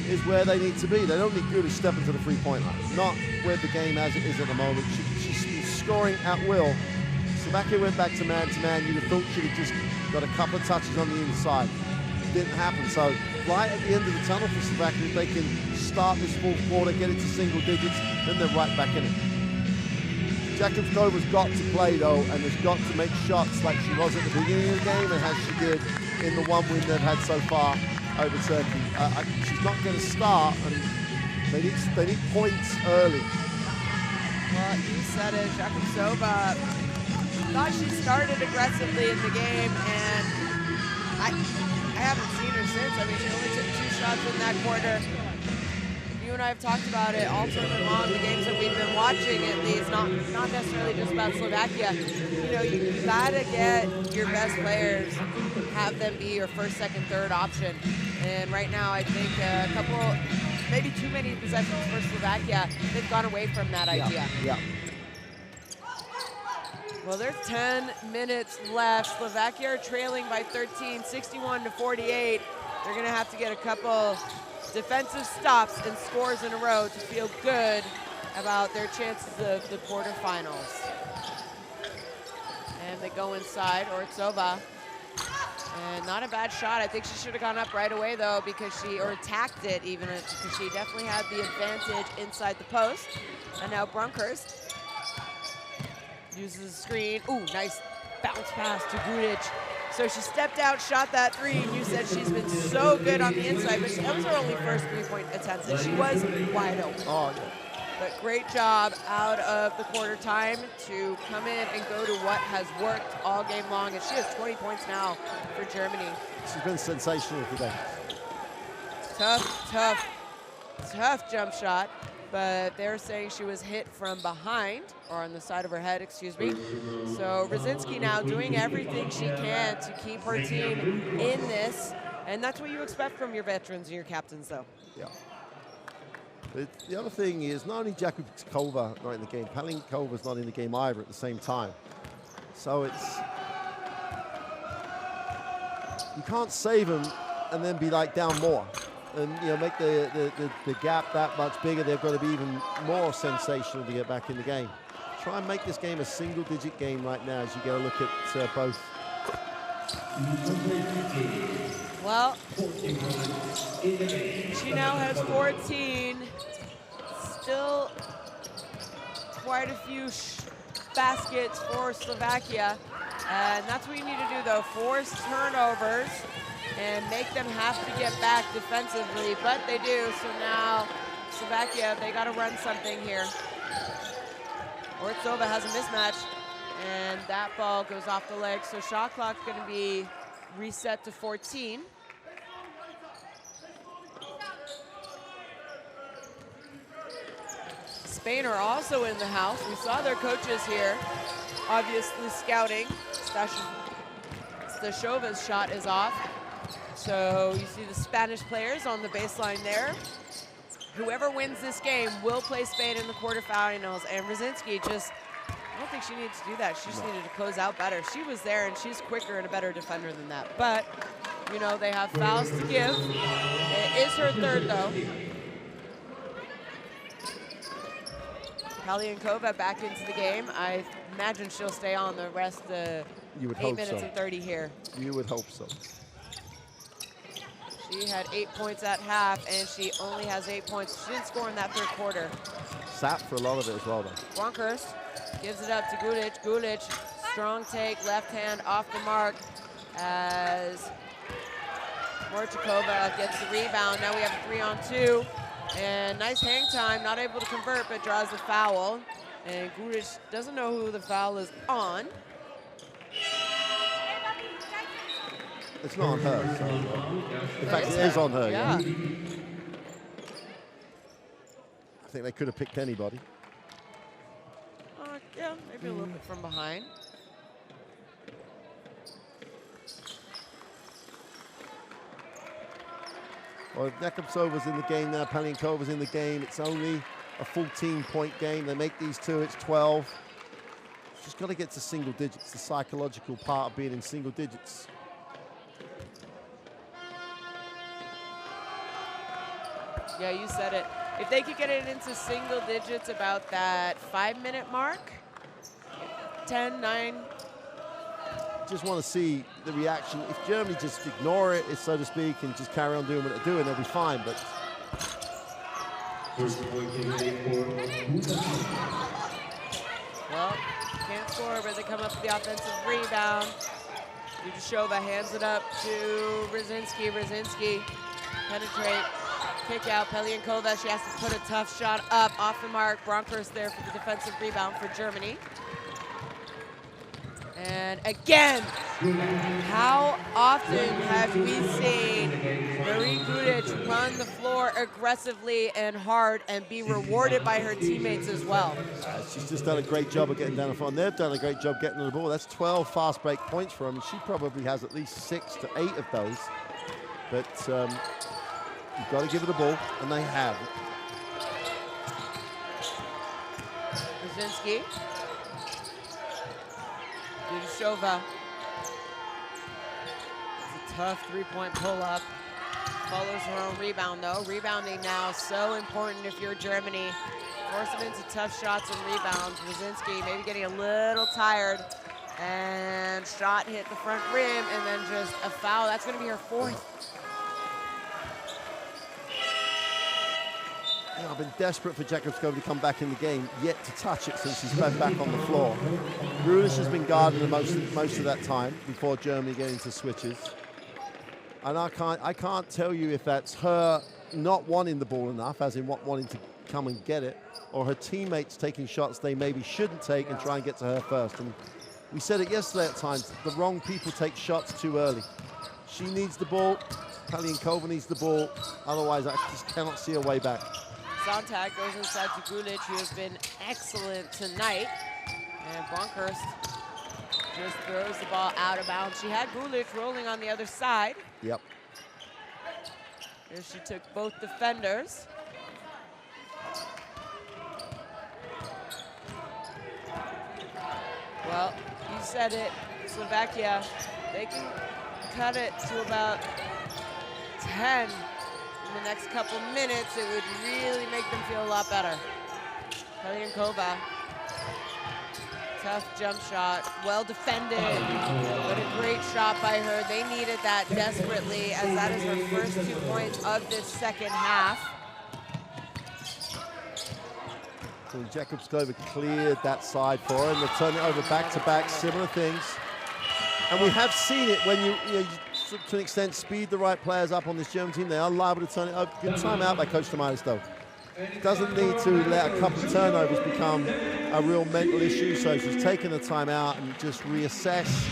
is where they need to be. They don't need Gudish stepping to the three-point line. Not with the game as it is at the moment. She's scoring at will. Slovakia went back to man-to-man. You'd have thought she'd have just got a couple of touches on the inside. Didn't happen. So right at the end of the tunnel for Slovakia, if they can start this fourth quarter, get it to single digits, then they're right back in it. Jakovkova's got to play though, and has got to make shots like she was at the beginning of the game and as she did in the one win they've had so far over Turkey. She's not going to start, and they need points early. Well, you said it, Jakovkova thought she started aggressively in the game, and I haven't seen her since. I mean, she only took 2 shots in that quarter. You and I have talked about it all tournament long, the games that we've been watching at least, not necessarily just about Slovakia. You know, you gotta get your best players, have them be your first, second, third option. And right now, I think a couple, maybe too many possessions for Slovakia, they've gone away from that idea. Yeah. Well, there's 10 minutes left. Slovakia are trailing by 13, 61-48. They're gonna have to get a couple defensive stops and scores in a row to feel good about their chances of the quarterfinals. And they go inside, Ortsova. And not a bad shot. I think she should have gone up right away though, because or attacked it even, because she definitely had the advantage inside the post. And now Brunkhurst uses the screen. Ooh, nice bounce pass to Gudic. So she stepped out, shot that three, and you said she's been so good on the inside, but that was her only first three-point attempt, and she was wide open. Oh, yeah. But great job out of the quarter time to come in and go to what has worked all game long, and she has 20 points now for Germany. She's been sensational today. Tough jump shot, but they're saying she was hit from behind, or on the side of her head, excuse me. So Brzezinski now doing everything she can to keep her team in this, and that's what you expect from your veterans and your captains, though. Yeah. But the other thing is, not only Jakubkova not in the game, Palinkova's not in the game either at the same time. So it's, you can't save them and then be like down more. And make the gap that much bigger. They've got to be even more sensational to get back in the game. Try and make this game a single-digit game right now as you get a look at both. Well, she now has 14. Still quite a few baskets for Slovakia. And that's what you need to do, though. Force turnovers and make them have to get back defensively, but they do. So now Slovakia, they got to run something here. Ortsova has a mismatch, and that ball goes off the leg. So shot clock's going to be reset to 14. Spain are also in the house. We saw their coaches here, obviously scouting. Stashova's shot is off. So you see the Spanish players on the baseline there. Whoever wins this game will play Spain in the quarterfinals. And Brzezinski just, I don't think she needs to do that. She just needed to close out better. She was there, and she's quicker and a better defender than that. But, they have fouls to give. It is her third, though. Palinkova's back into the game. I imagine she'll stay on the rest of the 8 minutes and 30 here. You would hope so. She had 8 points at half, and she only has 8 points. She didn't score in that third quarter. Sat for a lot of it as well, though. Brunkhurst gives it up to Gudic. Gudic, strong take, left hand off the mark as Morchikova gets the rebound. Now we have a 3-on-2, and nice hang time. Not able to convert, but draws the foul. And Gudic doesn't know who the foul is on. It's not on her. So, in fact, it is on her. Yeah. I think they could have picked anybody. Yeah, maybe a little bit from behind. Well, Nekopsova's in the game now. Palinkova's in the game. It's only a 14-point game. They make these two, it's 12. Just got to get to single digits. The psychological part of being in single digits. Yeah, you said it. If they could get it into single digits about that 5-minute mark, 10, 9. Just want to see the reaction. If Germany just ignore it, so to speak, and just carry on doing what they're doing, they'll be fine. But well, can't score, but they come up with the offensive rebound. Udashova hands it up to Brzezinski. Brzezinski penetrate. Kick out, Palinková, she has to put a tough shot up off the mark. Brunkhurst there for the defensive rebound for Germany. And again, how often have we seen Marie Gudic run the floor aggressively and hard and be rewarded by her teammates as well? She's just done a great job of getting down the front. They've done a great job getting on the ball. That's 12 fast break points for them, and she probably has at least 6 to 8 of those. But you've got to give it a ball, and they have. Brzezinski. Udashova. It's a tough three-point pull-up. Follows her own rebound, though. Rebounding now so important if you're Germany. force him into tough shots and rebounds. Brzezinski maybe getting a little tired. And shot hit the front rim, and then just a foul. That's going to be her 4th. Yeah, I've been desperate for Jakubskova to come back in the game, yet to touch it since she's been back on the floor. Grulish has been guarding her most of that time before Germany get into switches. And I can't tell you if that's her not wanting the ball enough, as in wanting to come and get it, or her teammates taking shots they maybe shouldn't take and try and get to her first. And we said it yesterday at times, the wrong people take shots too early. She needs the ball, Pavlyunkova needs the ball, otherwise I just cannot see a way back. Sontag goes inside to Gulic, who has been excellent tonight. And Bonkhurst just throws the ball out of bounds. She had Gulic rolling on the other side. Yep. Here she took both defenders. Well, you said it, Slovakia, they can cut it to about 10 in the next couple minutes. It would really make them feel a lot better. Pavlyunkova, tough jump shot, well defended, but a great shot by her. They needed that desperately, as that is her first 2 points of this second half. So Jakubskova cleared that side for her, and they turn it over back-to-back, similar things. And we have seen it when you to an extent, speed the right players up on this German team. They are liable to turn it over. Good timeout by Coach Tomaitis, though. Doesn't need to let a couple of turnovers become a real mental issue, so she's taking the timeout and just reassess,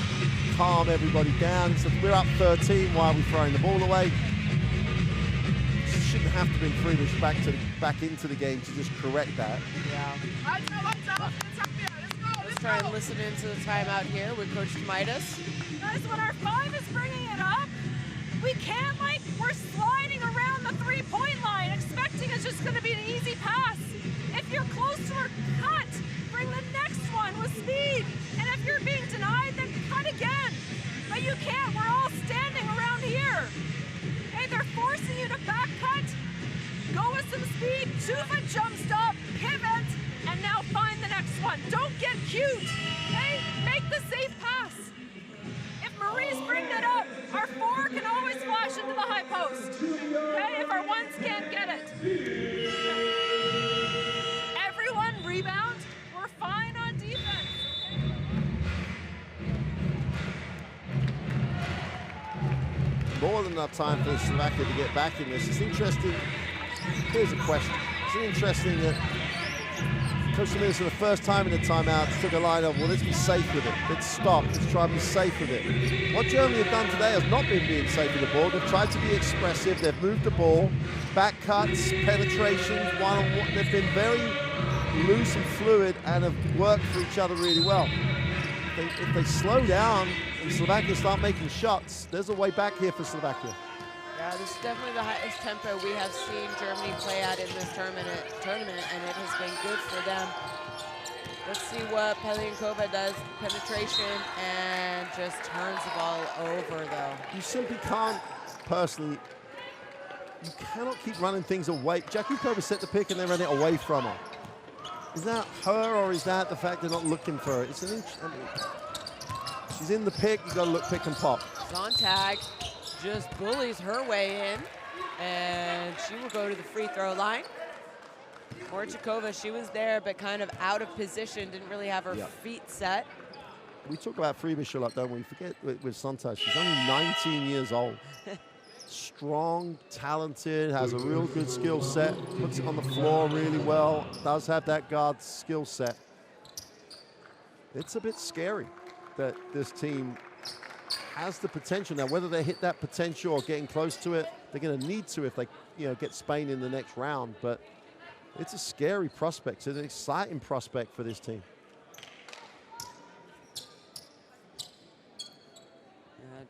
calm everybody down. So we're up 13 while we're throwing the ball away. Shouldn't have to bring Freebish back into the game to just correct that. Yeah. Let's try and listen into the timeout here with Coach Tomaitis. Guys, when our 5 is bringing it up, we can't, we're sliding around the three-point line, expecting it's just going to be an easy pass. If you're close to her cut, bring the next one with speed. And if you're being denied, then cut again. But you can't, we're all standing around here. Okay, they're forcing you to back cut, go with some speed, 2-foot jump stop, pivot, and now find the next one. Don't get cute, okay? Make the safe pass. If Marie's bringing it up, our 4 can always flash into the high post, okay? If our 1s can't get it. Everyone rebound, we're fine on defense, okay? More than enough time for Slovakia to get back in this. It's interesting. Here's a question. It's interesting that Coach Tomaitis, for the first time in the timeout, took a line of, well, let's be safe with it. Let's stop. Let's try and be safe with it. What Germany have done today has not been being safe with the ball. They've tried to be expressive. They've moved the ball, back cuts, penetrations, one-on-one. They've been very loose and fluid and have worked for each other really well. If they slow down and Slovakia start making shots, there's a way back here for Slovakia. Yeah, this is definitely the highest tempo we have seen Germany play at in this tournament, and it has been good for them. Let's see what Pavlyunkova does. Penetration, and just turns the ball over, though. You simply can't, personally, you cannot keep running things away. Jakubkova set the pick and then ran it away from her. Is that her, or is that the fact they're not looking for her? It's an she's in the pick, you gotta look pick and pop. Sontag just bullies her way in, and she will go to the free throw line. Morchikova, she was there, but kind of out of position, didn't really have her feet set. We talk about Freebish a lot, don't we? Forget with Sontag, she's only 19 years old. Strong, talented, has a real good skill set, puts it on the floor really well, does have that guard skill set. It's a bit scary that this team has the potential. Now, whether they hit that potential or getting close to it, they're going to need to if they get Spain in the next round. But it's a scary prospect. It's an exciting prospect for this team.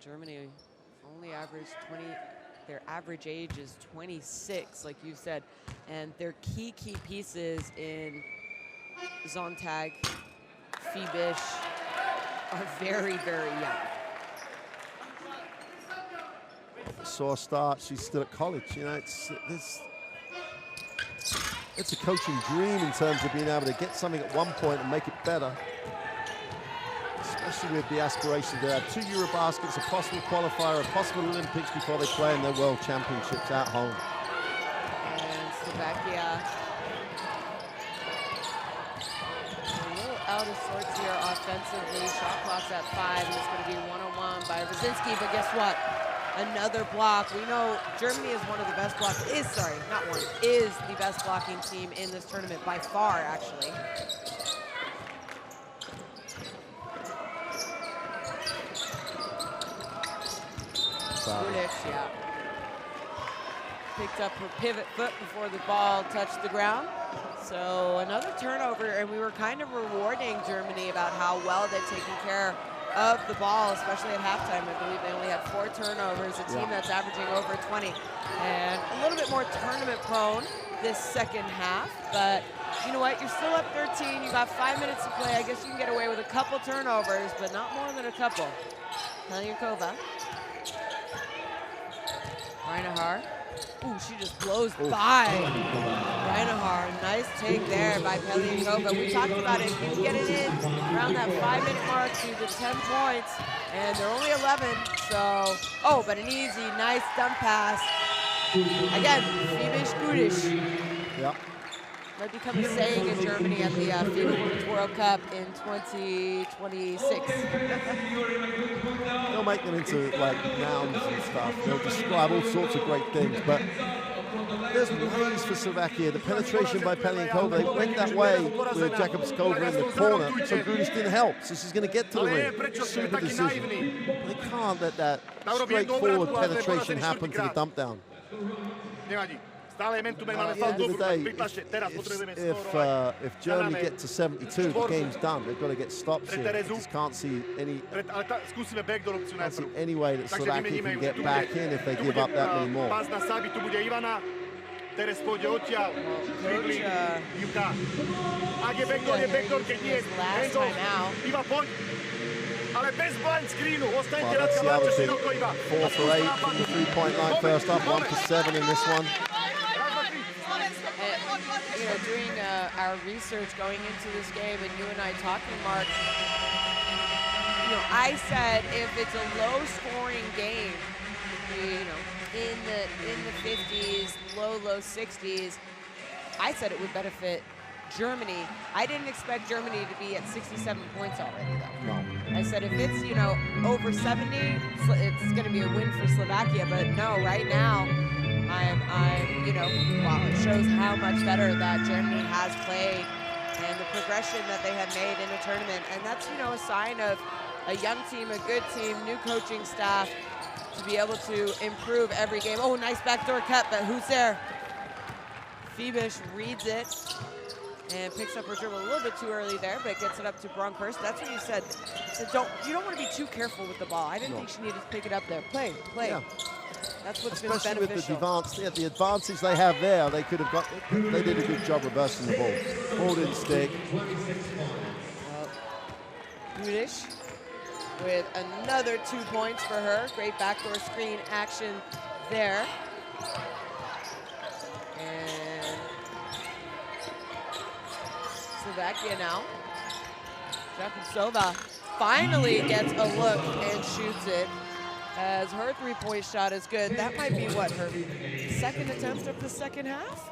Germany only averaged 20. Their average age is 26, like you said. And their key pieces in Sontag, Fibish are very, very young. Saw start, she's still at college. It's It's a coaching dream in terms of being able to get something at one point and make it better. Especially with the aspiration to have 2 EuroBaskets, a possible qualifier, a possible Olympics before they play in their World Championships at home. And Slovakia a little out of sorts here offensively. Shot clock's at 5, and it's going to be 1-on-1 by Brzezinski, but guess what? Another block. We know Germany is one of the best is the best blocking team in this tournament by far, actually. Yeah. Picked up her pivot foot before the ball touched the ground. So another turnover, and we were kind of rewarding Germany about how well they've taken care of the ball, especially at halftime. I believe they only had 4 turnovers, a team that's averaging over 20. And a little bit more tournament prone this second half, but you know what? You're still up 13. You got 5 minutes to play. I guess you can get away with a couple turnovers, but not more than a couple. Pelyakova. Reinahar. Ooh, she just blows by Reinahar. Nice take there by Pelyakova. We talked about it. If you get it in around that 5-minute mark to the 10 points, and they're only 11, so, oh, but an easy, nice dump pass. Again, FIBA. Yep. Might become a saying in Germany at the FIBA Women's World Cup in 2026. They'll make them into like nouns and stuff. They'll describe all sorts of great things, but there's ways for Slovakia. The penetration by Pelyakova, they went that way with Jakubskova in the corner, so Grudish didn't help. So she's going to get to the ring. Super decision. They can't let that straightforward penetration happen to the dump down. At the end of the day, if Germany get to 72, the game's done. They've got to get stops here. I just can't see any way that Slovakia can get back in if they give up that many more. Ale bez blind screenu, ostaňte That's the other thing. 4 for 8 from the 3-point line first up, 1 for 7 in this one. You know, doing our research going into this game, and you and I talking, Mark, you know, I said if it's a low-scoring game, you know, in the 50s, low 60s, I said it would benefit Germany. I didn't expect Germany to be at 67 points already, though. No. I said if it's, you know, over 70, it's going to be a win for Slovakia. But no, right now, I'm, you know, wow, it shows how much better that Germany has played and the progression that they have made in a tournament. And that's, you know, a sign of a young team, a good team, new coaching staff to be able to improve every game. Oh, nice backdoor cut, but who's there? Fibish reads it and picks up her dribble a little bit too early there, but gets it up to Bronkhorst. That's what you said. You don't want to be too careful with the ball. I didn't think she needed to pick it up there. Play. Yeah. That's what's been beneficial. Especially with the advantage they have there, they could have got. They did a good job reversing the ball. Ball didn't stick. Grudish with another 2 points for her. Great backdoor screen action there. And Slovakia now. Jakubsova finally gets a look and shoots it, as her 3-point shot is good. That might be, what, her second attempt of the second half?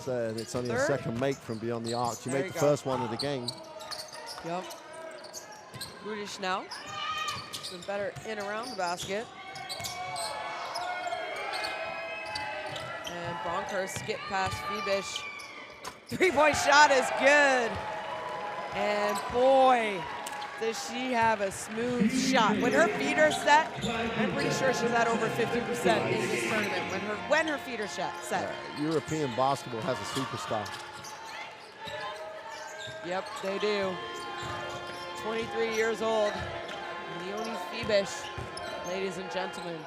It's only a second make from beyond the arc. She made the first one of the game. Yep. Grudish now. Been better in around the basket. And Bronkhorst skip past Fibish. 3-point shot is good. And boy, does she have a smooth shot. When her feet are set, I'm pretty sure she's at over 50% in this tournament when her feet are set. European basketball has a superstar. Yep, they do. 23 years old, Leonie Fibish, ladies and gentlemen.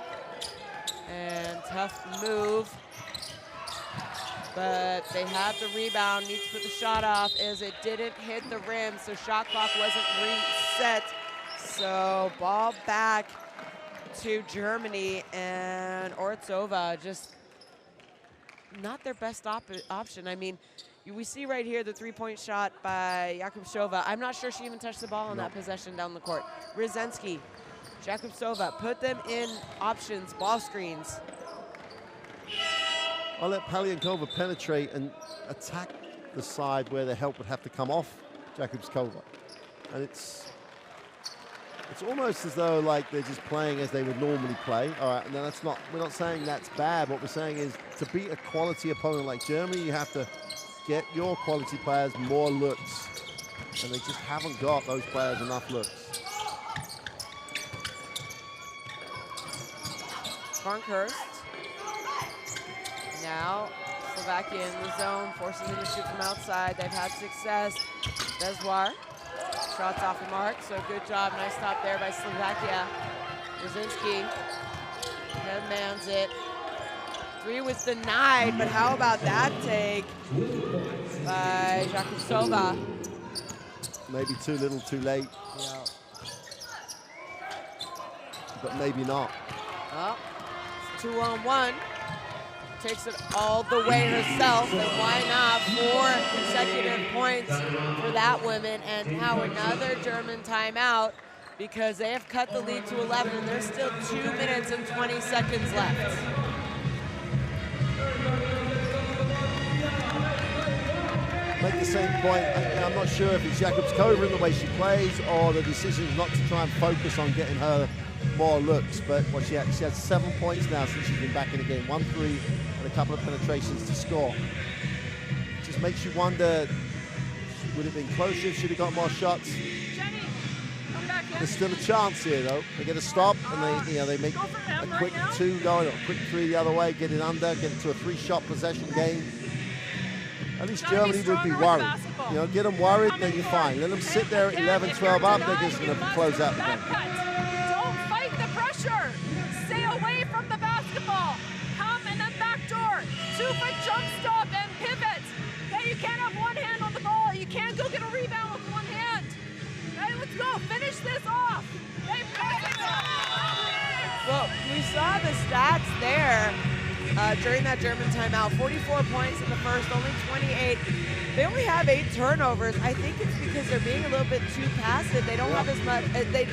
And tough move. But they had the rebound, needs to put the shot off as it didn't hit the rim, so shot clock wasn't reset. So ball back to Germany, and Ortsova just not their best option. I mean, We see right here the three-point shot by Jakubsova. I'm not sure she even touched the ball on that possession down the court. Brzezinski, Jakubsova, put them in options, ball screens. I'll let Paliankova penetrate and attack the side where the help would have to come off Jakubskova. And it's almost as though like they're just playing as they would normally play. All right, and that's not, we're not saying that's bad. What we're saying is to beat a quality opponent like Germany, you have to get your quality players more looks. And they just haven't got those players enough looks. Frankhurst. Now Slovakia in the zone, forcing them to shoot from outside. They've had success. Bezwar, shots off the mark, so good job. Nice stop there by Slovakia. Brzezinski headmans it. Three was denied, but how about that take by Jakubsova? Maybe too little, too late. Yeah. But maybe not. Oh, 2-on-1. Takes it all the way herself, and why not? 4 consecutive points for that woman, and now another German timeout because they have cut the lead to 11, and there's still 2 minutes and 20 seconds left. Make the same point. I'm not sure if it's Jakubskova in the way she plays or the decision not to try and focus on getting her more looks, but well, she had 7 points now since she's been back in the game. 1 3 and a couple of penetrations to score. Just makes you wonder, would it have been closer if she'd have got more shots? Jenny, come back in. There's still a chance here though. They get a stop and they make a quick 2 going or a quick 3 the other way, get it under, get it to a 3-shot possession game. At least Germany would be worried. You know, get them worried, then you're fine. Let them sit there at 11, 12 up, they're just going to close out the game. Don't fight the pressure. Stay away from the basketball. Come and then backdoor. 2-foot jump stop and pivot. Okay, you can't have one hand on the ball. You can't go get a rebound with one hand. Okay, let's go. Finish this off. Okay, well, we saw the stats there. During that German timeout, 44 points in the first, only 28. They only have 8 turnovers. I think it's because they're being a little bit too passive. They don't have as much, they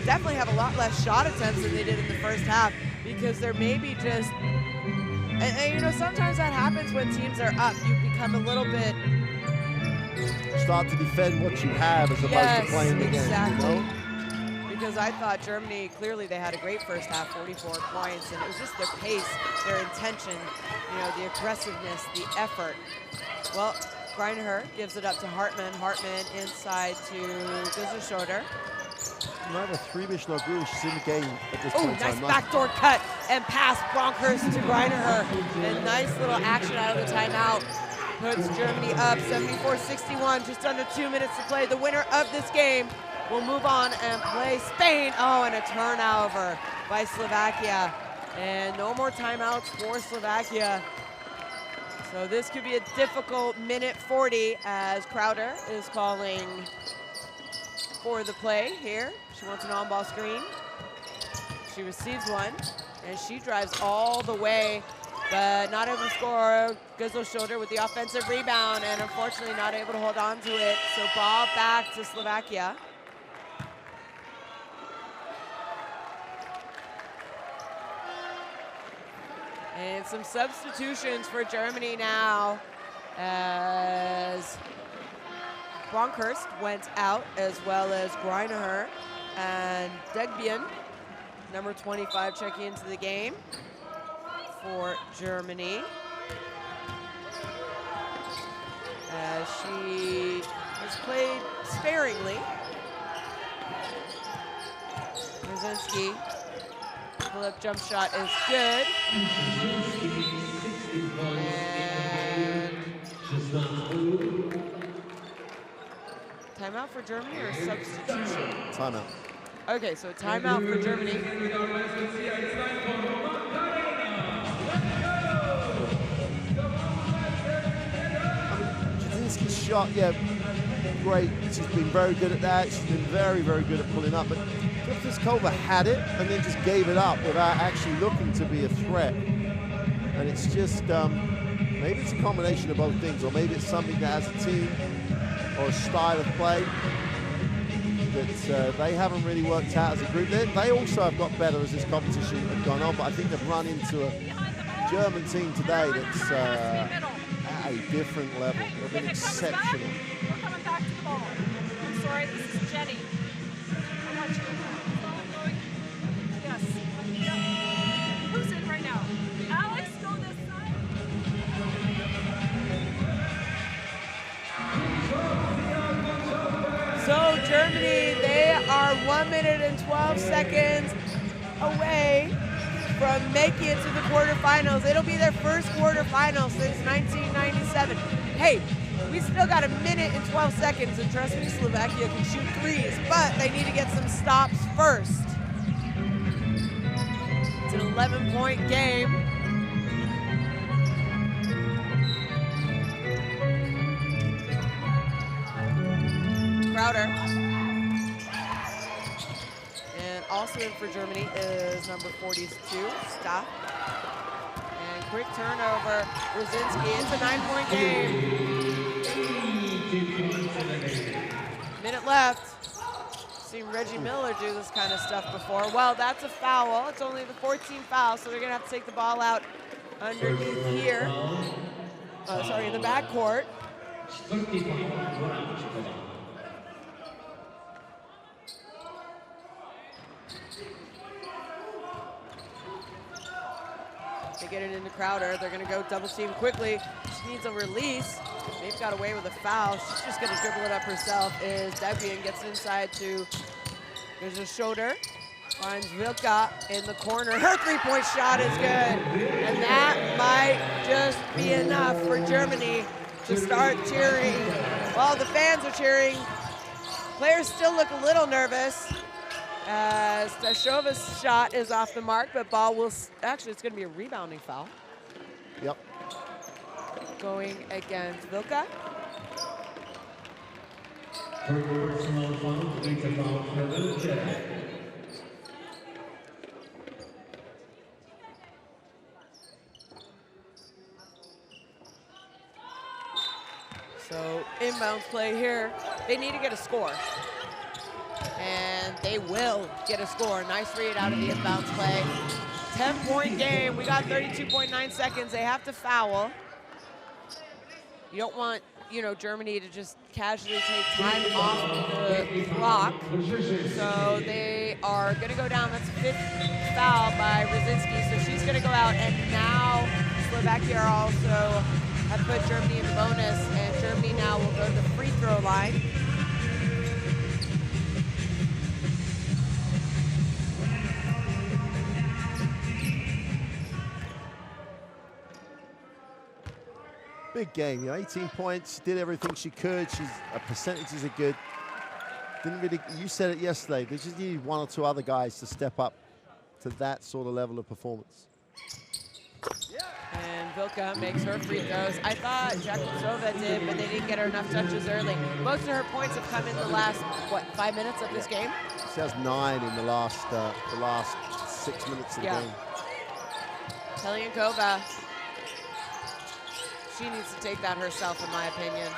definitely have a lot less shot attempts than they did in the first half because they're maybe just, and you know, sometimes that happens when teams are up. You become a little bit. Start to defend what you have as opposed to playing the game. Exactly. You know? Because I thought Germany, clearly they had a great first half, 44 points, and it was just their pace, their intention, you know, the aggressiveness, the effort. Well, Greineher gives it up to Hartmann. Hartmann inside to Guzeshoder. Neither Threebish nor Grealish is in the game at this point. Nice backdoor cut and pass Bronkhorst to Greineher. And nice little action out of the timeout. Puts Germany up 74-61, just under 2 minutes to play. The winner of this game will move on and play Spain. Oh, and a turnover by Slovakia. And no more timeouts for Slovakia. So this could be a difficult minute 40 as Crowder is calling for the play here. She wants an on-ball screen. She receives one, and she drives all the way, but not able to score. Guzeshoder with the offensive rebound, and unfortunately not able to hold on to it. So ball back to Slovakia. And some substitutions for Germany now as Bronkhorst went out, as well as Greineher and Degbien, number 25, checking into the game for Germany. As she has played sparingly. Brzezinski. Pull-up jump shot is good. And timeout for Germany or substitution? Timeout. Okay, so timeout for Germany. Brzezinski's shot, yeah, great. She's been very good at that. She's been very, very good at pulling up. But Jakubskova had it and then just gave it up without actually looking to be a threat. And it's just, Maybe it's a combination of both things, or maybe it's something that as a team or a style of play that they haven't really worked out as a group. They also have got better as this competition has gone on, but I think they've run into a German team today that's at a different level. They've been exceptional. We're coming back to the ball. I'm sorry, this is Jenny. I want you to going. Yes. Yep. Who's in right now? Alex, go this side. So Germany, they are 1 minute and 12 seconds away from making it to the quarterfinals. It'll be their first quarterfinal since 1997. Hey, we still got 1 minute and 12 seconds, and trust me, Slovakia can shoot threes, but they need to get some stops first. It's an 11-point game. Crowder. And also in for Germany is number 42, Stop. And quick turnover, Brzezinski. It's a 9-point game. Minute left. Seen Reggie Miller do this kind of stuff before. Well, that's a foul. It's only the 14th foul, so they're gonna have to take the ball out underneath here. Sorry, in the backcourt. They get it into Crowder. They're going to go double team quickly. She needs a release. They've got away with a foul. She's just going to dribble it up herself. Is Debian gets inside to, there's a shoulder. Finds Vilka in the corner. Her three-point shot is good. And that might just be enough for Germany to start cheering. While the fans are cheering, players still look a little nervous. Stashova's shot is off the mark, but ball will, actually it's going to be a rebounding foul. Yep. Going against Vilka. So inbounds play here. They need to get a score. And they will get a score. Nice read out of the inbounds play. 10-point game. We got 32.9 seconds. They have to foul. You don't want, you know, Germany to just casually take time off the clock. So they are going to go down. That's a 5th foul by Brzezinski. So she's going to go out. And now Slovakia also have put Germany in the bonus. And Germany now will go to the free throw line. Big game, you know, 18 points, did everything she could. Her percentages are good. Didn't really, you said it yesterday, they just needed 1 or 2 other guys to step up to that sort of level of performance. And Vilka makes her free throws. I thought Jakubtsova did, but they didn't get her enough touches early. Most of her points have come in the last, what, 5 minutes of this game? She has 9 in the last 6 minutes of the game. Telyankova. She needs to take that herself, in my opinion.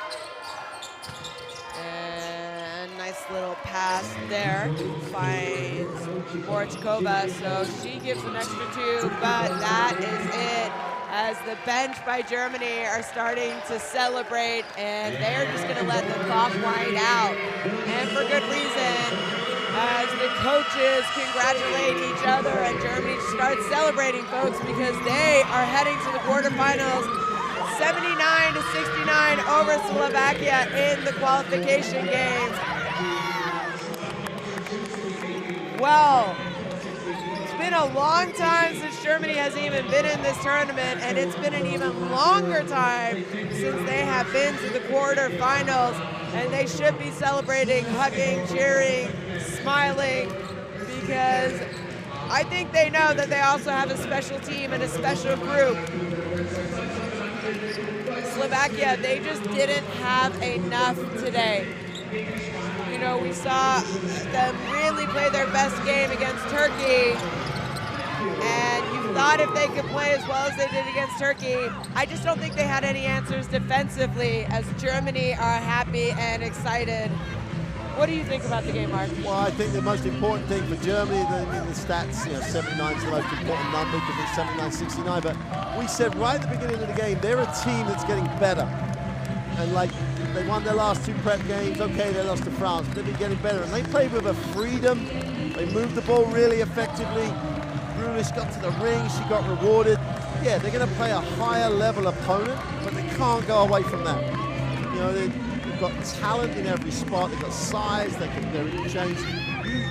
And nice little pass there. Finds Borchkova, so she gives an extra 2, but that is it. As the bench by Germany are starting to celebrate, and they're just gonna let the clock wind out. And for good reason, as the coaches congratulate each other, and Germany starts celebrating, folks, because they are heading to the quarterfinals. 79-69 over Slovakia in the qualification games. Well, it's been a long time since Germany has even been in this tournament, and it's been an even longer time since they have been to the quarterfinals, and they should be celebrating, hugging, cheering, smiling, because I think they know that they also have a special team and a special group. Slovakia, they just didn't have enough today. You know, we saw them really play their best game against Turkey, and you thought if they could play as well as they did against Turkey, I just don't think they had any answers defensively, as Germany are happy and excited. What do you think about the game, Mark? Well, I think the most important thing for Germany, in the stats, 79 is the most important number because it's 79-69, but we said right at the beginning of the game, they're a team that's getting better. And like, they won their last 2 prep games. Okay, they lost to France, but they've been getting better. And they played with a freedom. They moved the ball really effectively. Grealish got to the ring, she got rewarded. Yeah, they're going to play a higher level opponent, but they can't go away from that. You know, they've got talent in every spot. They've got size. They're interchange.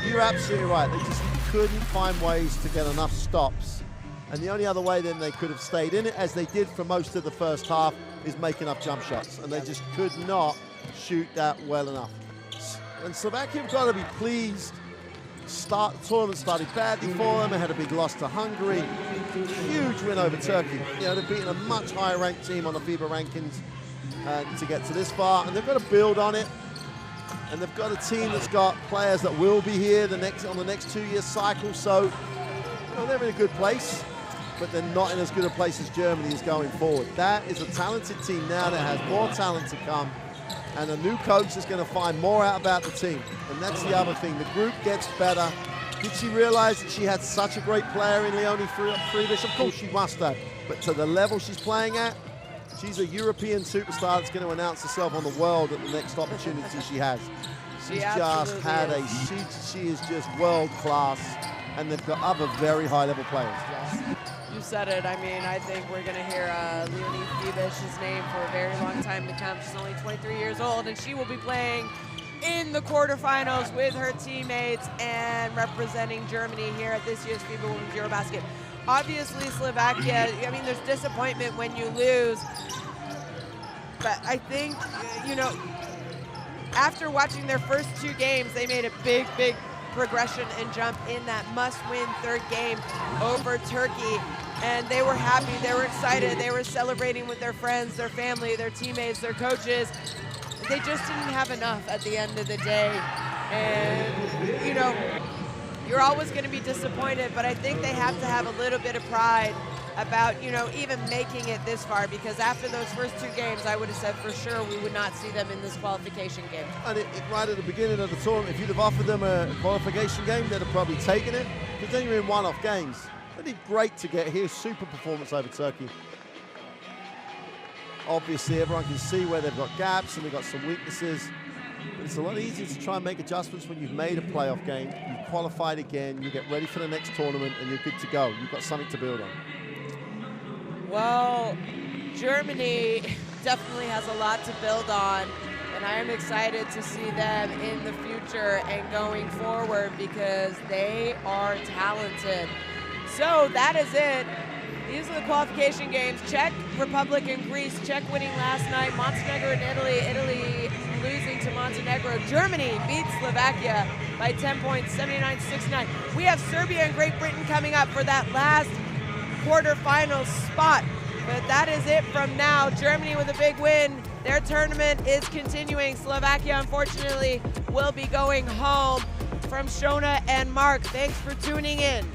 You're absolutely right. They just couldn't find ways to get enough stops. And the only other way then they could have stayed in it, as they did for most of the first half, is making up jump shots. And they just could not shoot that well enough. And Slovakia have got to be pleased. The tournament started badly for them. They had a big loss to Hungary. Huge win over Turkey. You know, they've beaten a much higher ranked team on the FIBA rankings to get to this far. And they've got to build on it. And they've got a team that's got players that will be here on the next 2-year cycle. So, you know, they're in a good place, but they're not in as good a place as Germany is going forward. That is a talented team now that has more talent to come, and a new coach is going to find more out about the team. And that's the other thing. The group gets better. Did she realize that she had such a great player in Leonie Friedrich? Of course she must have. But to the level she's playing at, she's a European superstar that's going to announce herself on the world at the next opportunity she has. She's just had she is just world class, and they've got other very high level players. You said it. I mean, I think we're going to hear Leonie Friedrich's name for a very long time to come. She's only 23 years old, and she will be playing in the quarterfinals with her teammates and representing Germany here at this year's FIBA Women's EuroBasket. Obviously, Slovakia, I mean, there's disappointment when you lose, but I think, you know, after watching their first 2 games, they made a big progression and jump in that must-win 3rd game over Turkey, and they were happy, they were excited, they were celebrating with their friends, their family, their teammates, their coaches. They just didn't have enough at the end of the day, and you know, you're always going to be disappointed, but I think they have to have a little bit of pride about, you know, even making it this far, because after those first 2 games, I would have said for sure we would not see them in this qualification game. And right at the beginning of the tournament, if you'd have offered them a qualification game, they'd have probably taken it, because then you're in one-off games. They did great to get here, super performance over Turkey. Obviously, everyone can see where they've got gaps and they've got some weaknesses. But it's a lot easier to try and make adjustments when you've made a playoff game, you've qualified again, you get ready for the next tournament, and you're good to go. You've got something to build on. Well, Germany definitely has a lot to build on, and I am excited to see them in the future and going forward because they are talented. So that is it. These are the qualification games. Czech Republic and Greece. Czech winning last night. Montenegro and Italy. Italy losing to Montenegro. Germany beats Slovakia by 10 points, 79-69. We have Serbia and Great Britain coming up for that last quarterfinal spot. But that is it from now. Germany with a big win. Their tournament is continuing. Slovakia, unfortunately, will be going home. From Shona and Mark, thanks for tuning in.